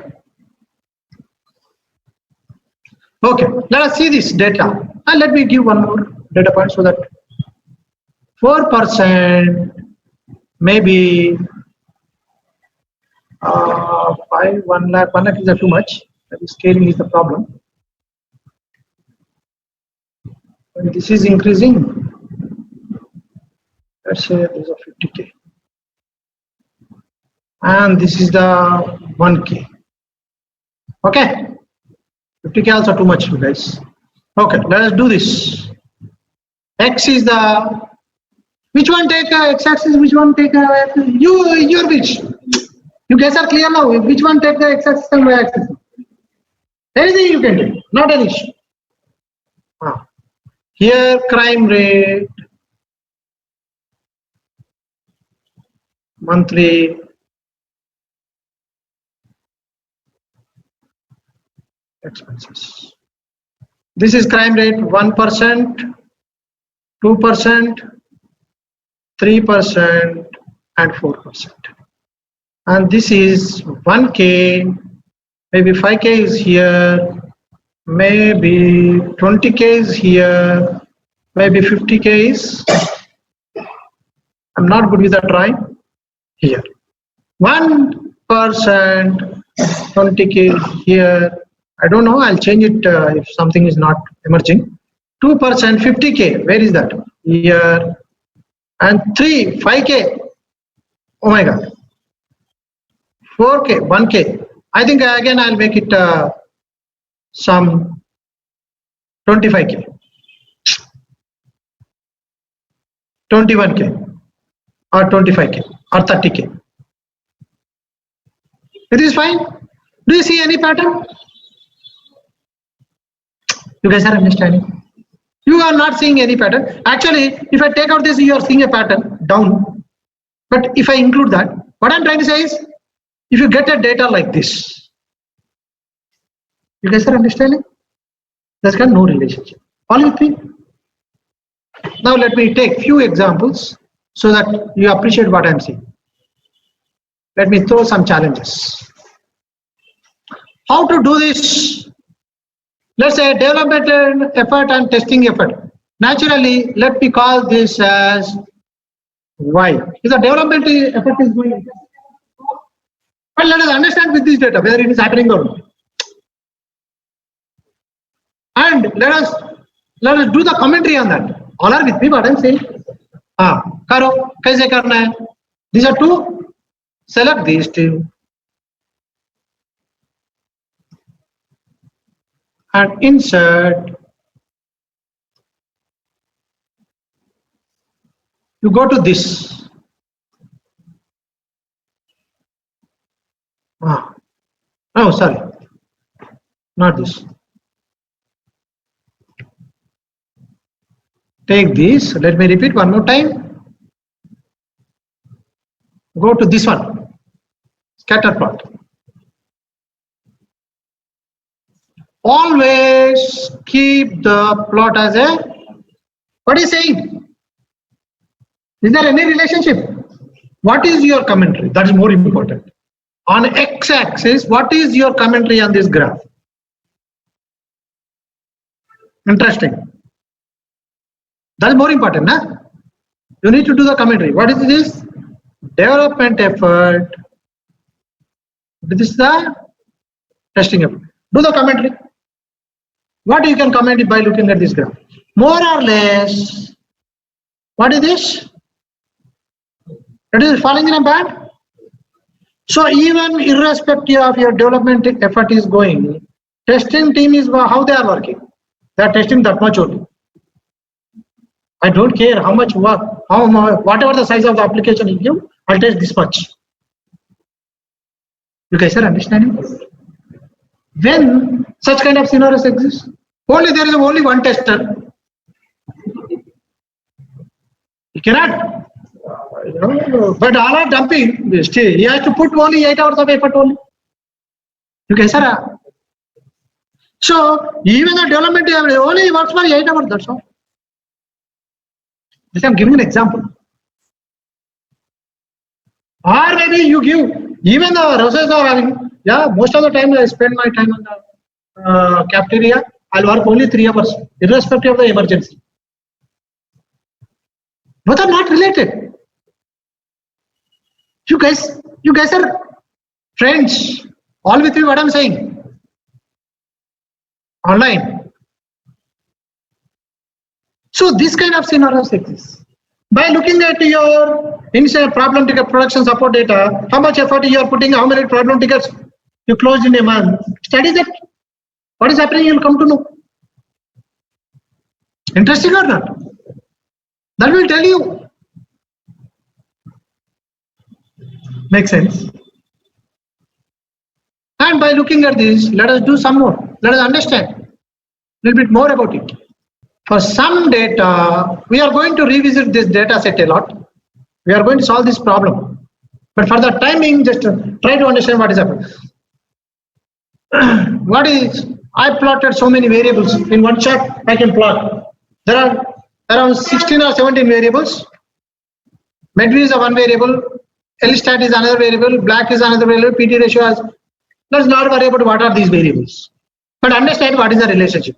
Okay, let us see this data. And let me give one more data point so that 4% maybe 1 lakh is too much. That is scaling is the problem. When this is increasing, let's say there is a 50K. And this is the 1K. Okay? 50K also too much, guys. Okay, let us do this. X is the, which one take x-axis, which one take your which? You guys are clear now, which one take the x-axis and y-axis? Anything you can do, not an issue. Here crime rate, monthly, expenses. This is crime rate 1%, 2%, 3%, and 4%. And this is 1K, maybe 5K is here, maybe 20K is here, maybe 50K is I'm not good with the drawing here. 1%, 20K here. I don't know. I'll change it if something is not emerging. 2%, 50K. Where is that? Here. And 5K. Oh my God. 4K, 1K. I think again I'll make it some 25K. 21K or 25K or 30K. It is fine. Do you see any pattern? You guys are understanding? You are not seeing any pattern. Actually, if I take out this, you are seeing a pattern down. But if I include that, what I'm trying to say is, if you get a data like this, you guys are understanding? There's got no relationship. All with me? Now let me take few examples so that you appreciate what I'm saying. Let me throw some challenges. How to do this? Let's say development effort and testing effort. Naturally, let me call this as Y. If the development effort is going, but let us understand with this data whether it is happening or not. And let us do the commentary on that. All are with me, what I'm saying? Karo, kaise karna hai? These are two. Select these two. And insert. You go to this. Oh, sorry. Not this. Take this. Let me repeat one more time. Go to this one. Scatter plot. Always keep the plot as a, what is saying? Is there any relationship? What is your commentary? That is more important. On x-axis, what is your commentary on this graph? Interesting. That is more important, nah? You need to do the commentary. What is this? Development effort. This is the testing effort. Do the commentary. What you can comment it by looking at this graph? More or less, what is this? It is falling in a band. So even irrespective of your development effort is going, testing team is how they are working. They are testing that much only. I don't care how much work, whatever the size of the application you give, I'll test this much. You guys are understanding? When such kind of scenarios exist, there is only one tester. You cannot, but all are dumping. Still, he has to put only 8 hours of effort only. You guys are. So even the development only works for 8 hours. That's all. I'm giving an example. Or maybe you give, even the resources are having, most of the time I spend my time on the cafeteria. I'll work only 3 hours, irrespective of the emergency. Both are not related. You guys are friends. All with me, what I'm saying. Online. So this kind of scenarios exist. By looking at your initial problem ticket production support data, how much effort you are putting, how many problem tickets you closed in a month, study that. What is happening, you'll come to know. Interesting or not? That will tell you. Makes sense? And by looking at this, let us do some more. Let us understand a little bit more about it. For some data, we are going to revisit this data set a lot. We are going to solve this problem. But for the timing, just try to understand what is happening. What is, I plotted so many variables. In one chart, I can plot. There are around 16 or 17 variables. Medley is a one variable. LStat is another variable. Black is another variable. PT ratio is. Let's not worry about what are these variables. But understand what is the relationship.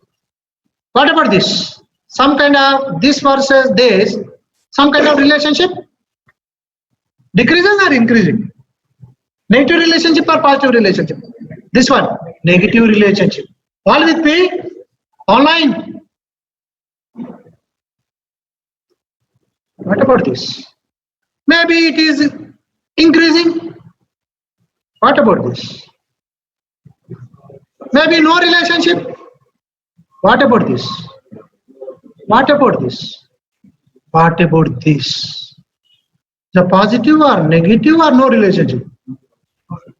What about this? Some kind of this versus this, some kind of relationship? decreasing or increasing? Negative relationship or positive relationship? This one, negative relationship. All with me? Online. What about this? Maybe it is increasing. What about this? Maybe no relationship. What about this? What about this? What about this? The positive or negative or no relationship?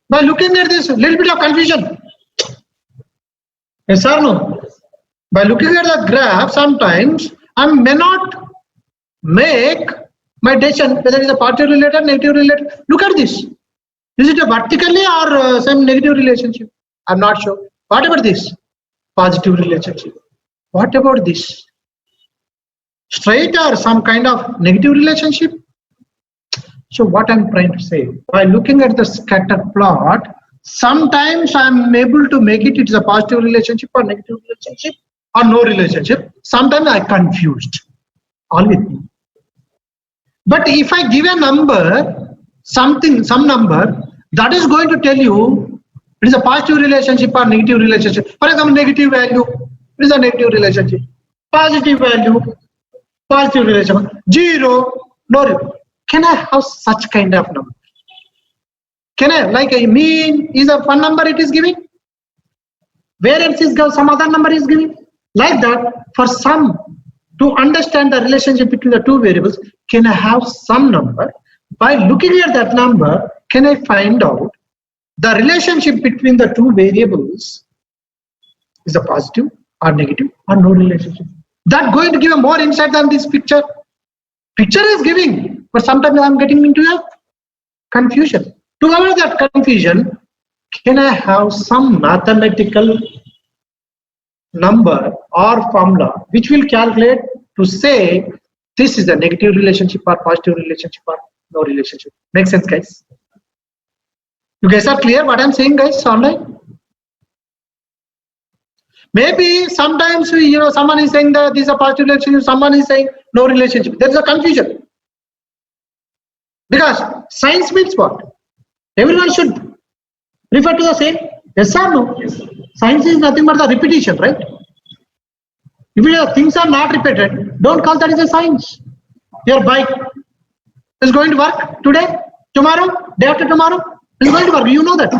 By looking at this, little bit of confusion. Yes or no? By looking at the graph, sometimes I may not make my decision whether it is a positive related, negative related. Look at this. Is it a vertically or some negative relationship? I'm not sure. What about this? Positive relationship. What about this? Straight or some kind of negative relationship? So what I'm trying to say, by looking at the scatter plot, sometimes I'm able to make it is a positive relationship or negative relationship or no relationship. Sometimes I confused. All with me. But if I give a number, some number, that is going to tell you it is a positive relationship or negative relationship. For example, negative value, it is a negative relationship. Positive value, positive relationship. 0, no. Can I have such kind of number? Can I, like a mean is a one number it is giving? Variance is some other number is giving? Like that, for some, to understand the relationship between the two variables, can I have some number? By looking at that number, can I find out the relationship between the two variables is a positive or negative or no relationship? That's going to give a more insight than this picture. Picture is giving, but sometimes I'm getting into a confusion. To avoid that confusion, can I have some mathematical number or formula which will calculate to say this is a negative relationship or positive relationship or no relationship? Make sense, guys? You guys are clear what I'm saying, guys, online? Maybe sometimes someone is saying that this is a positive relationship, someone is saying no relationship. There is a confusion. Because science means what? Everyone should refer to the same. Yes or no? Yes. Science is nothing but the repetition, right? If things are not repeated, don't call that as a science. Your bike is going to work today, tomorrow, day after tomorrow. It's going to work. You know that.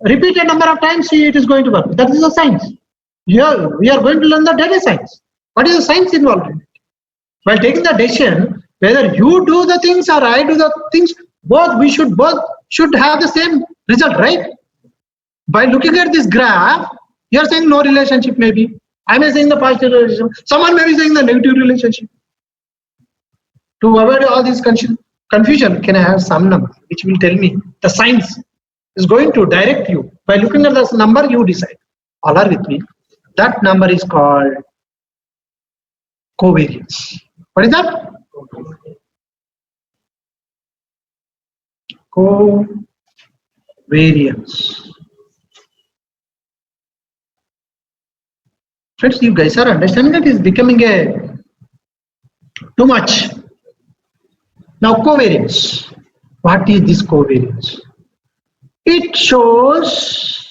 Repeat a number of times, it is going to work. That is a science. We are going to learn the data science. What is the science involved in it? While taking the decision, whether you do the things or I do the things, both should have the same result, right? By looking at this graph, you are saying no relationship maybe. I may saying the positive relationship. Someone may be saying the negative relationship. To avoid all this confusion, can I have some number which will tell me the science is going to direct you. By looking at this number, you decide. All are with me. That number is called covariance. What is that? Covariance. Friends, you guys are understanding that is becoming too much. Now, covariance. What is this covariance? It shows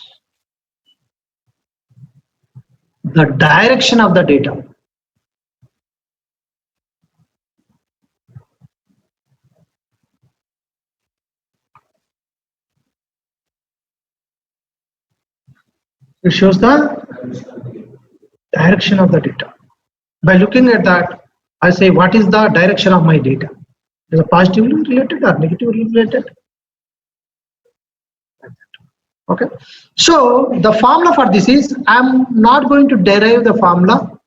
the direction of the data. It shows the direction of the data. By looking at that, I say, what is the direction of my data? Is it positively related or negatively related? Okay. So the formula for this is, I'm not going to derive the formula.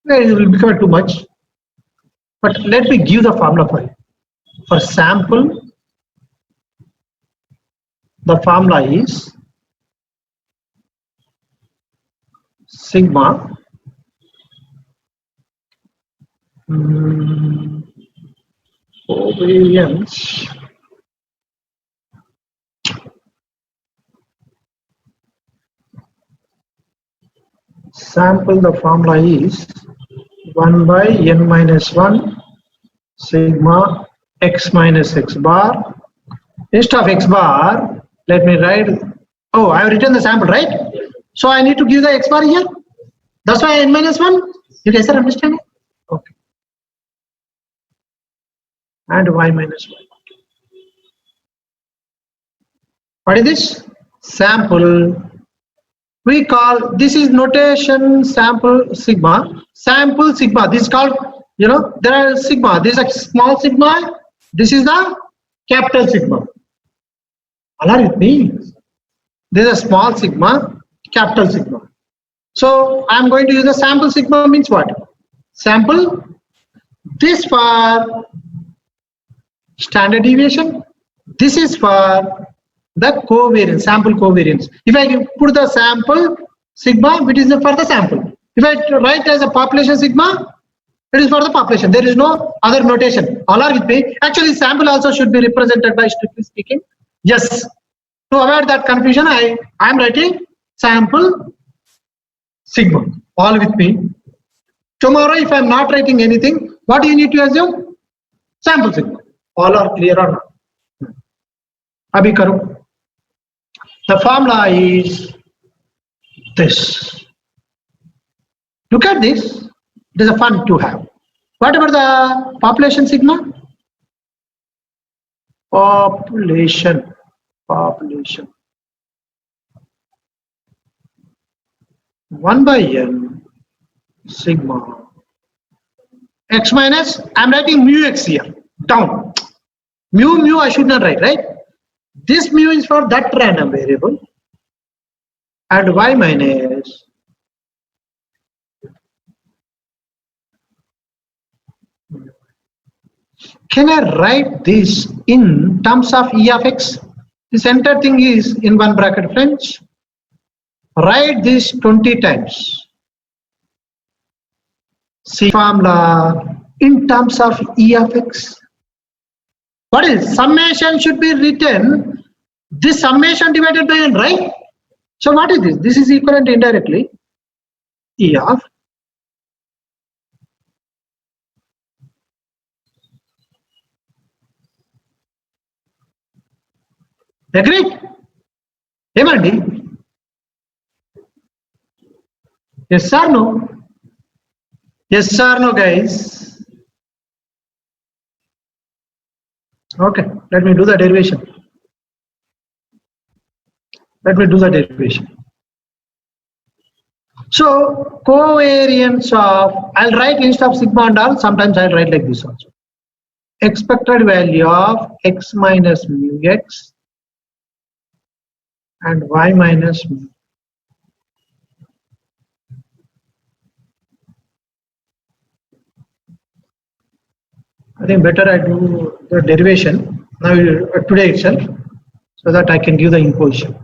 It will become too much. But let me give the formula for you. For sample, the formula is sigma covariance sample. The formula is 1 by n minus 1 sigma x minus x bar. Instead of x bar, let me write, oh, I have written the sample, right? So I need to give the x bar here. That's why n minus 1. You guys are understanding? Okay. And y minus 1. What is this? Sample. We call, this is notation sample sigma. Sample sigma. This is called, you know, there are sigma. This is a small sigma. This is the capital sigma. All are with me? This is a small sigma, capital sigma. So I am going to use the sample sigma means what? Sample. This for standard deviation. This is for the covariance, sample covariance. If I put the sample sigma, which is for the sample. If I write as a population sigma, it is for the population. There is no other notation. All are with me. Actually, sample also should be represented by strictly speaking. Yes. To avoid that confusion, I am writing sample sigma. All with me. Tomorrow, if I am not writing anything, what do you need to assume? Sample sigma. All are clear or not? Abhi karo. The formula is this. Look at this. It is a fun to have. What about the population sigma? Population. 1 by n sigma x minus, I am writing mu x here, down. Mu I should not write, right? This mu is for that random variable, and y minus can I write this in terms of E of x? This entire thing is in one bracket, friends. Write this 20 times. See formula in terms of E of x. What is summation should be written? This summation divided by n, right? So what is this? This is equivalent indirectly E of agreed? Emandi? Yes or no? Yes or no, guys? Okay, let me do the derivation. So, covariance of, I'll write instead of sigma and all, sometimes I'll write like this also. Expected value of x minus mu x and y minus mu. I think better I do the derivation now today itself so that I can give the imposition.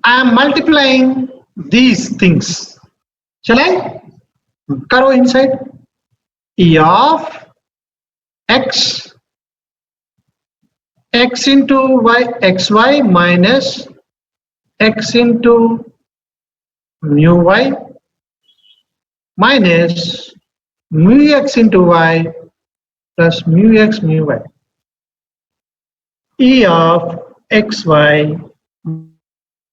I am multiplying these things. Shall I? Karo inside E of x into y xy minus x into mu y minus mu x into y plus mu x mu y. E of xy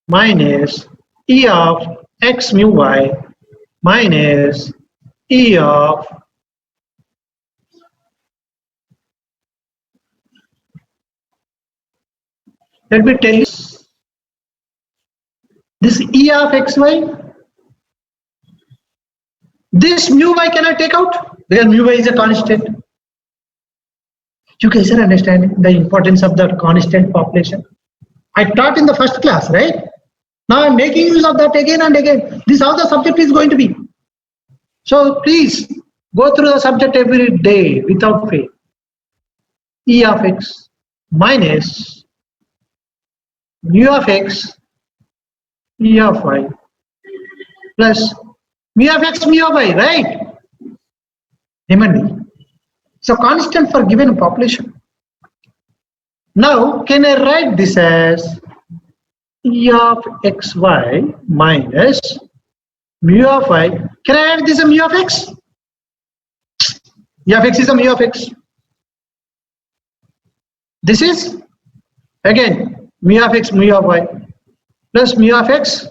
minus E of x mu y minus E of let me tell you this E of xy. This mu y can I take out because mu y is a constant. You guys are understanding the importance of the constant population. I taught in the first class, right? Now I'm making use of that again and again. This is how the subject is going to be. So please go through the subject every day without fail. E of x minus mu of x E of y plus mu of x mu of y, right? Remember, so constant for given population. Now can I write this as E of xy minus mu of y? Can I add this as mu of x? E of x is a mu of x. This is again mu of x, mu of y plus mu of x,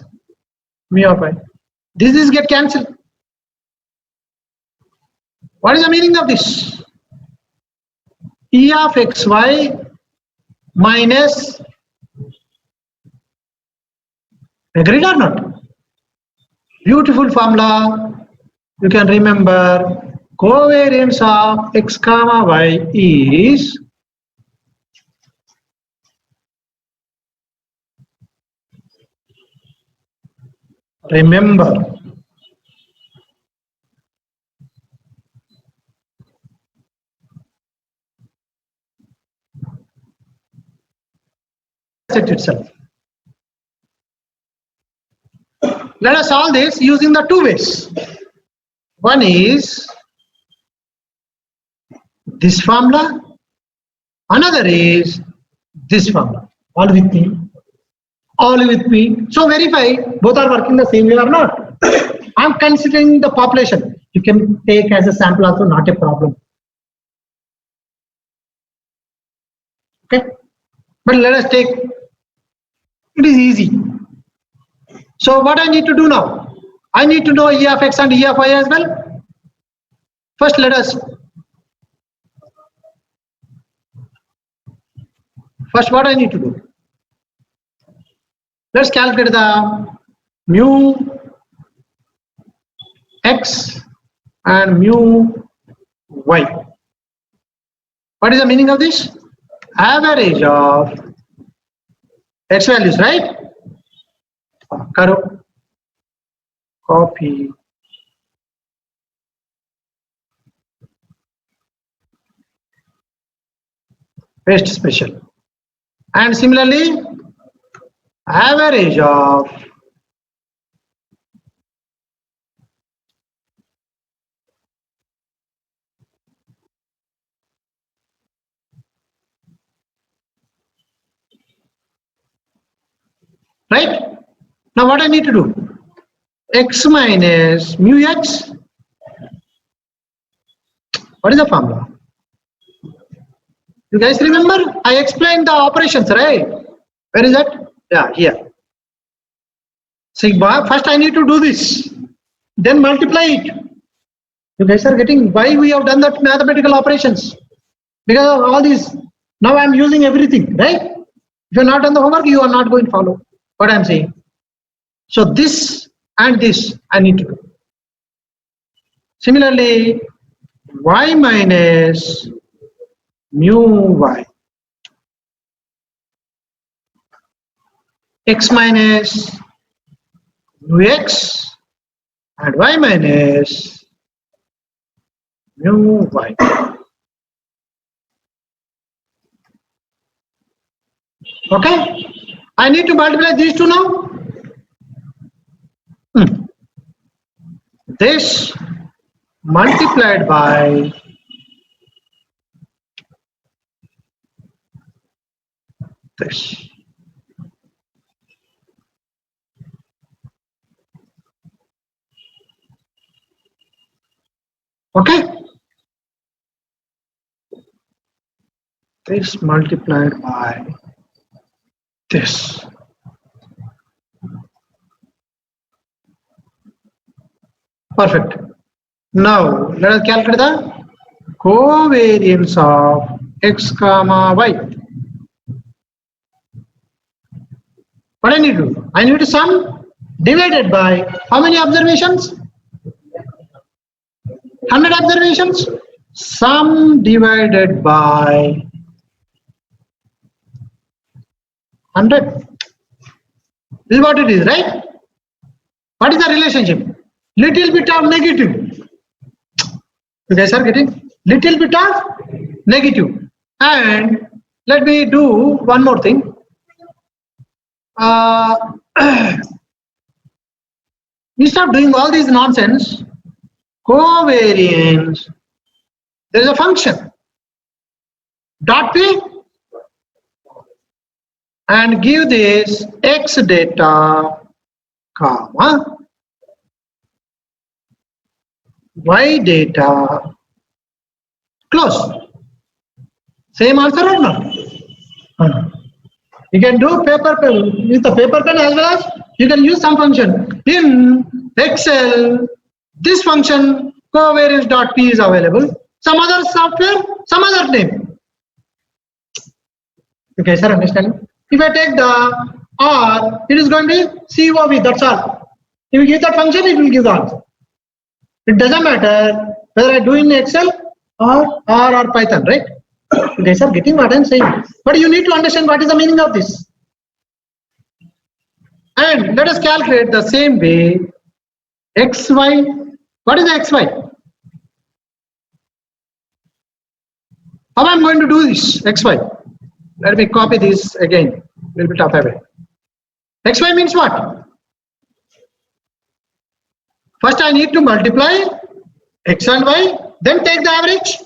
mu of y. This get cancelled. What is the meaning of this? E of xy minus, agreed or not? Beautiful formula. You can remember covariance of x comma y is remember it itself. Let us solve this using the two ways. One is this formula, another is this formula. All with me? All with me. So verify both are working the same way or not. I am considering the population. You can take as a sample also, not a problem. Okay, but let us take, it is easy. So what I need to do now? I need to know E of x and E of y as well. First let us, first what I need to do? Let's calculate the mu x and mu y. What is the meaning of this? Average of x values, right? Karo, copy, paste special, and similarly average of right. Now what I need to do? X minus mu x. What is the formula? You guys remember? I explained the operations, right? Where is that? Yeah, here. Sigma. First I need to do this, then multiply it. You guys are getting why we have done that mathematical operations? Because of all these. Now I am using everything, right? If you are not done the homework, you are not going to follow what I am saying. So this and this I need to do. Similarly, y minus mu y, x minus mu x, and y minus mu y. Okay, I need to multiply these two now. This multiplied by this. Okay, this multiplied by this. Perfect. Now let us calculate the covariance of x comma y. What I need to do? I need to sum divided by how many observations? 100 observations. Sum divided by 100. This is what it is, right? What is the relationship? Little bit of negative. You guys are getting little bit of negative. And let me do one more thing. Instead of doing all these nonsense, covariance, there is a function dot p and give this x data comma y data Close. Same answer or not? You can do paper pen with the paper pen as well as you can use some function. In Excel, this function covariance.p is available. Some other software, some other name. Okay, sir, understand? If I take the R, it is going to be COV, that's all. If you give that function, it will give the answer. It doesn't matter whether I do in Excel or R or Python, right? You guys are getting what I'm saying. But you need to understand what is the meaning of this. And let us calculate the same way XY. What is the XY? How am I going to do this XY? Let me copy this again, a little bit of away. XY means what? First I need to multiply X and Y, then take the average.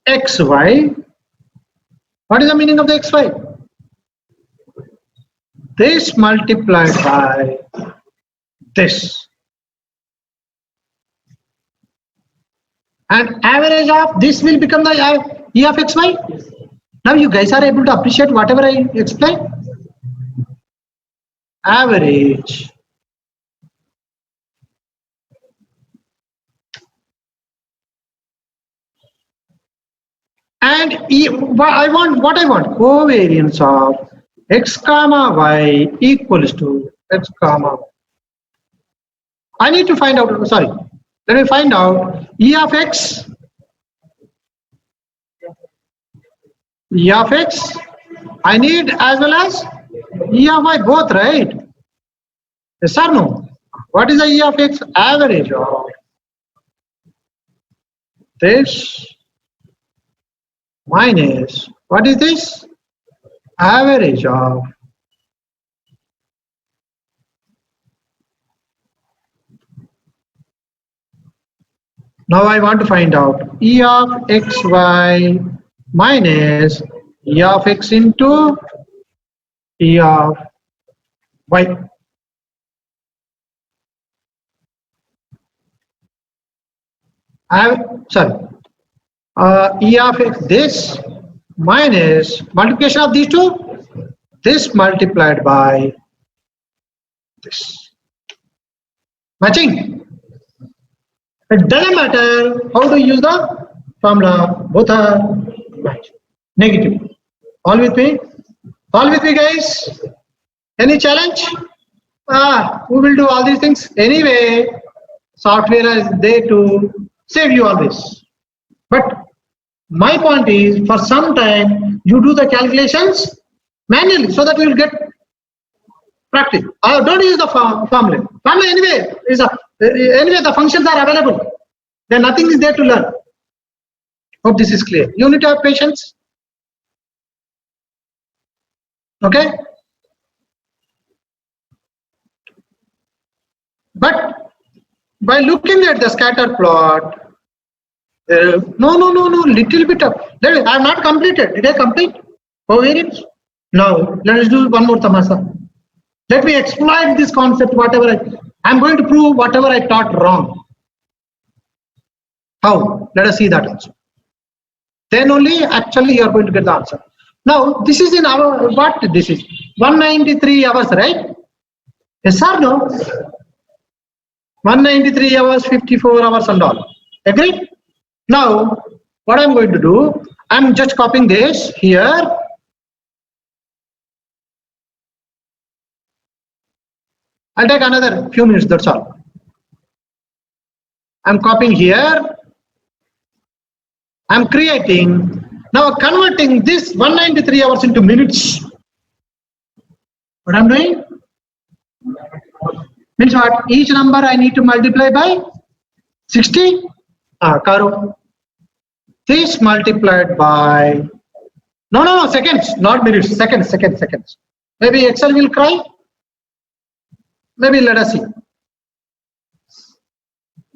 XY. What is the meaning of the XY? This multiplied by this. And average of this will become the E of XY. Now you guys are able to appreciate whatever I explain. Average and what I want covariance of X comma Y equals to X comma Y. I need to find out, sorry, let me find out E of X, E of X, I need as well as E of Y both, right? Yes or no? What is the E of X? Average of this minus, what is this? Average of now I want to find out E of XY minus E of X into E of Y. E of X, this minus multiplication of these two, this multiplied by this. Matching. It doesn't matter how to use the formula, both are matching. Negative. All with me? All with me, guys? Any challenge? We will do all these things. Anyway, software is there to save you all this. But my point is, for some time, you do the calculations manually so that you will get practice. Don't use the formula. Formula anyway anyway the functions are available. Then nothing is there to learn. Hope this is clear. You need to have patience. Okay. But by looking at the scatter plot, no, little bit of, I have not completed. Did I complete covariance? Now, let us do one more tamasa. Let me exploit this concept, whatever I'm going to prove whatever I taught wrong. How? Let us see that also. Then only actually you are going to get the answer. Now, this is in our, what this is? 193 hours, right? Yes or no? 193 hours, 54 hours and all. Agreed? Now, what I'm going to do, I'm just copying this here. I'll take another few minutes, that's all. I'm copying here. I'm creating, now converting this 193 hours into minutes. What I'm doing? Means what? Each number I need to multiply by 60. Karo. This multiplied by, no, seconds, not minutes, seconds. Maybe Excel will cry. Maybe let us see.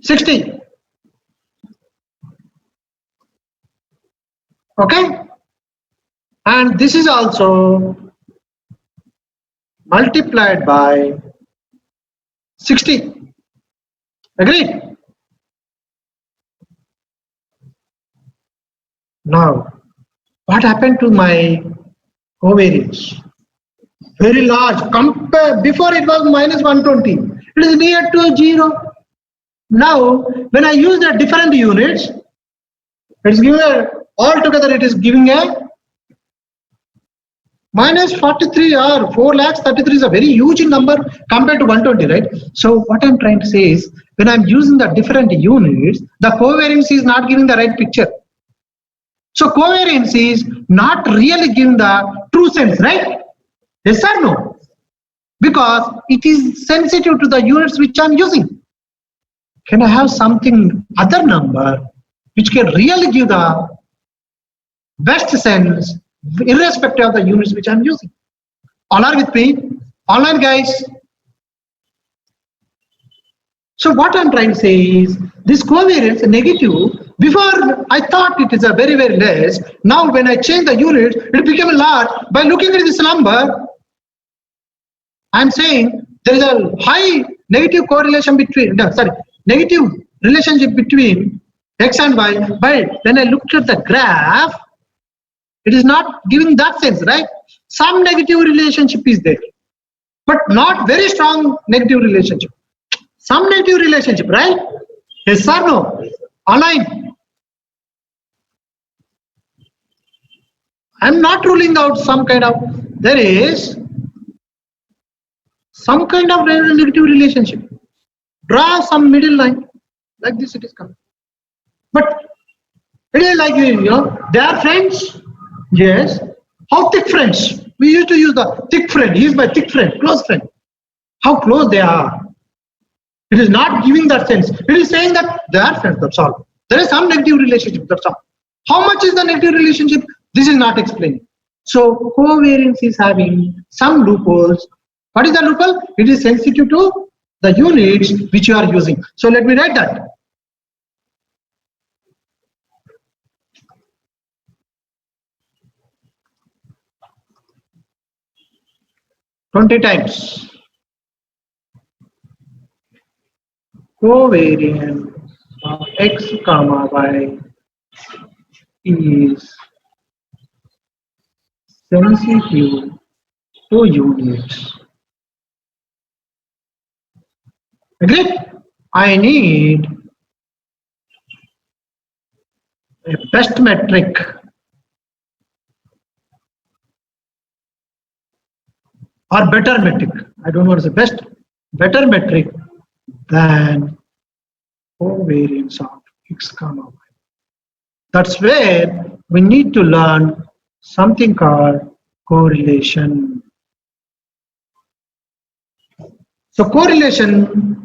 60. Okay. And this is also multiplied by 60. Agreed? Now, what happened to my covariance? Very large. Before it was minus 120. It is near to 0. Now, when I use the different units, it's given altogether it is giving a minus 43 or 4,33,000 is a very huge number compared to 120, right? So what I'm trying to say is, when I'm using the different units, the covariance is not giving the right picture. So covariance is not really giving the true sense, right? Yes or no? Because it is sensitive to the units which I'm using. Can I have something other number which can really give the best sense irrespective of the units which I'm using? All are with me? Online guys? So what I'm trying to say is, this covariance negative, before I thought it is a very, very less. Now when I change the unit, it became a large. By looking at this number, I'm saying there is a high negative correlation between, negative relationship between X and Y. But when I looked at the graph, it is not giving that sense, right? Some negative relationship is there, but not very strong negative relationship. Some negative relationship, right? Yes or no? Online. I'm not ruling out some kind of, there is some kind of negative relationship. Draw some middle line, like this it is coming. But it is like, they are friends. Yes. How thick friends? We used to use the thick friend. He is my thick friend, close friend. How close they are. It is not giving that sense. It is saying that they are friends, that's all. There is some negative relationship, that's all. How much is the negative relationship? This is not explained. So covariance is having some loopholes. What is the loophole? It is sensitive to the units which you are using. So let me write that. Twenty times. Covariance of X comma Y is sensitive to units. Agreed? I need a best metric or better metric. I don't want to say best, better metric than covariance of X comma Y. That's where we need to learn something called correlation. So correlation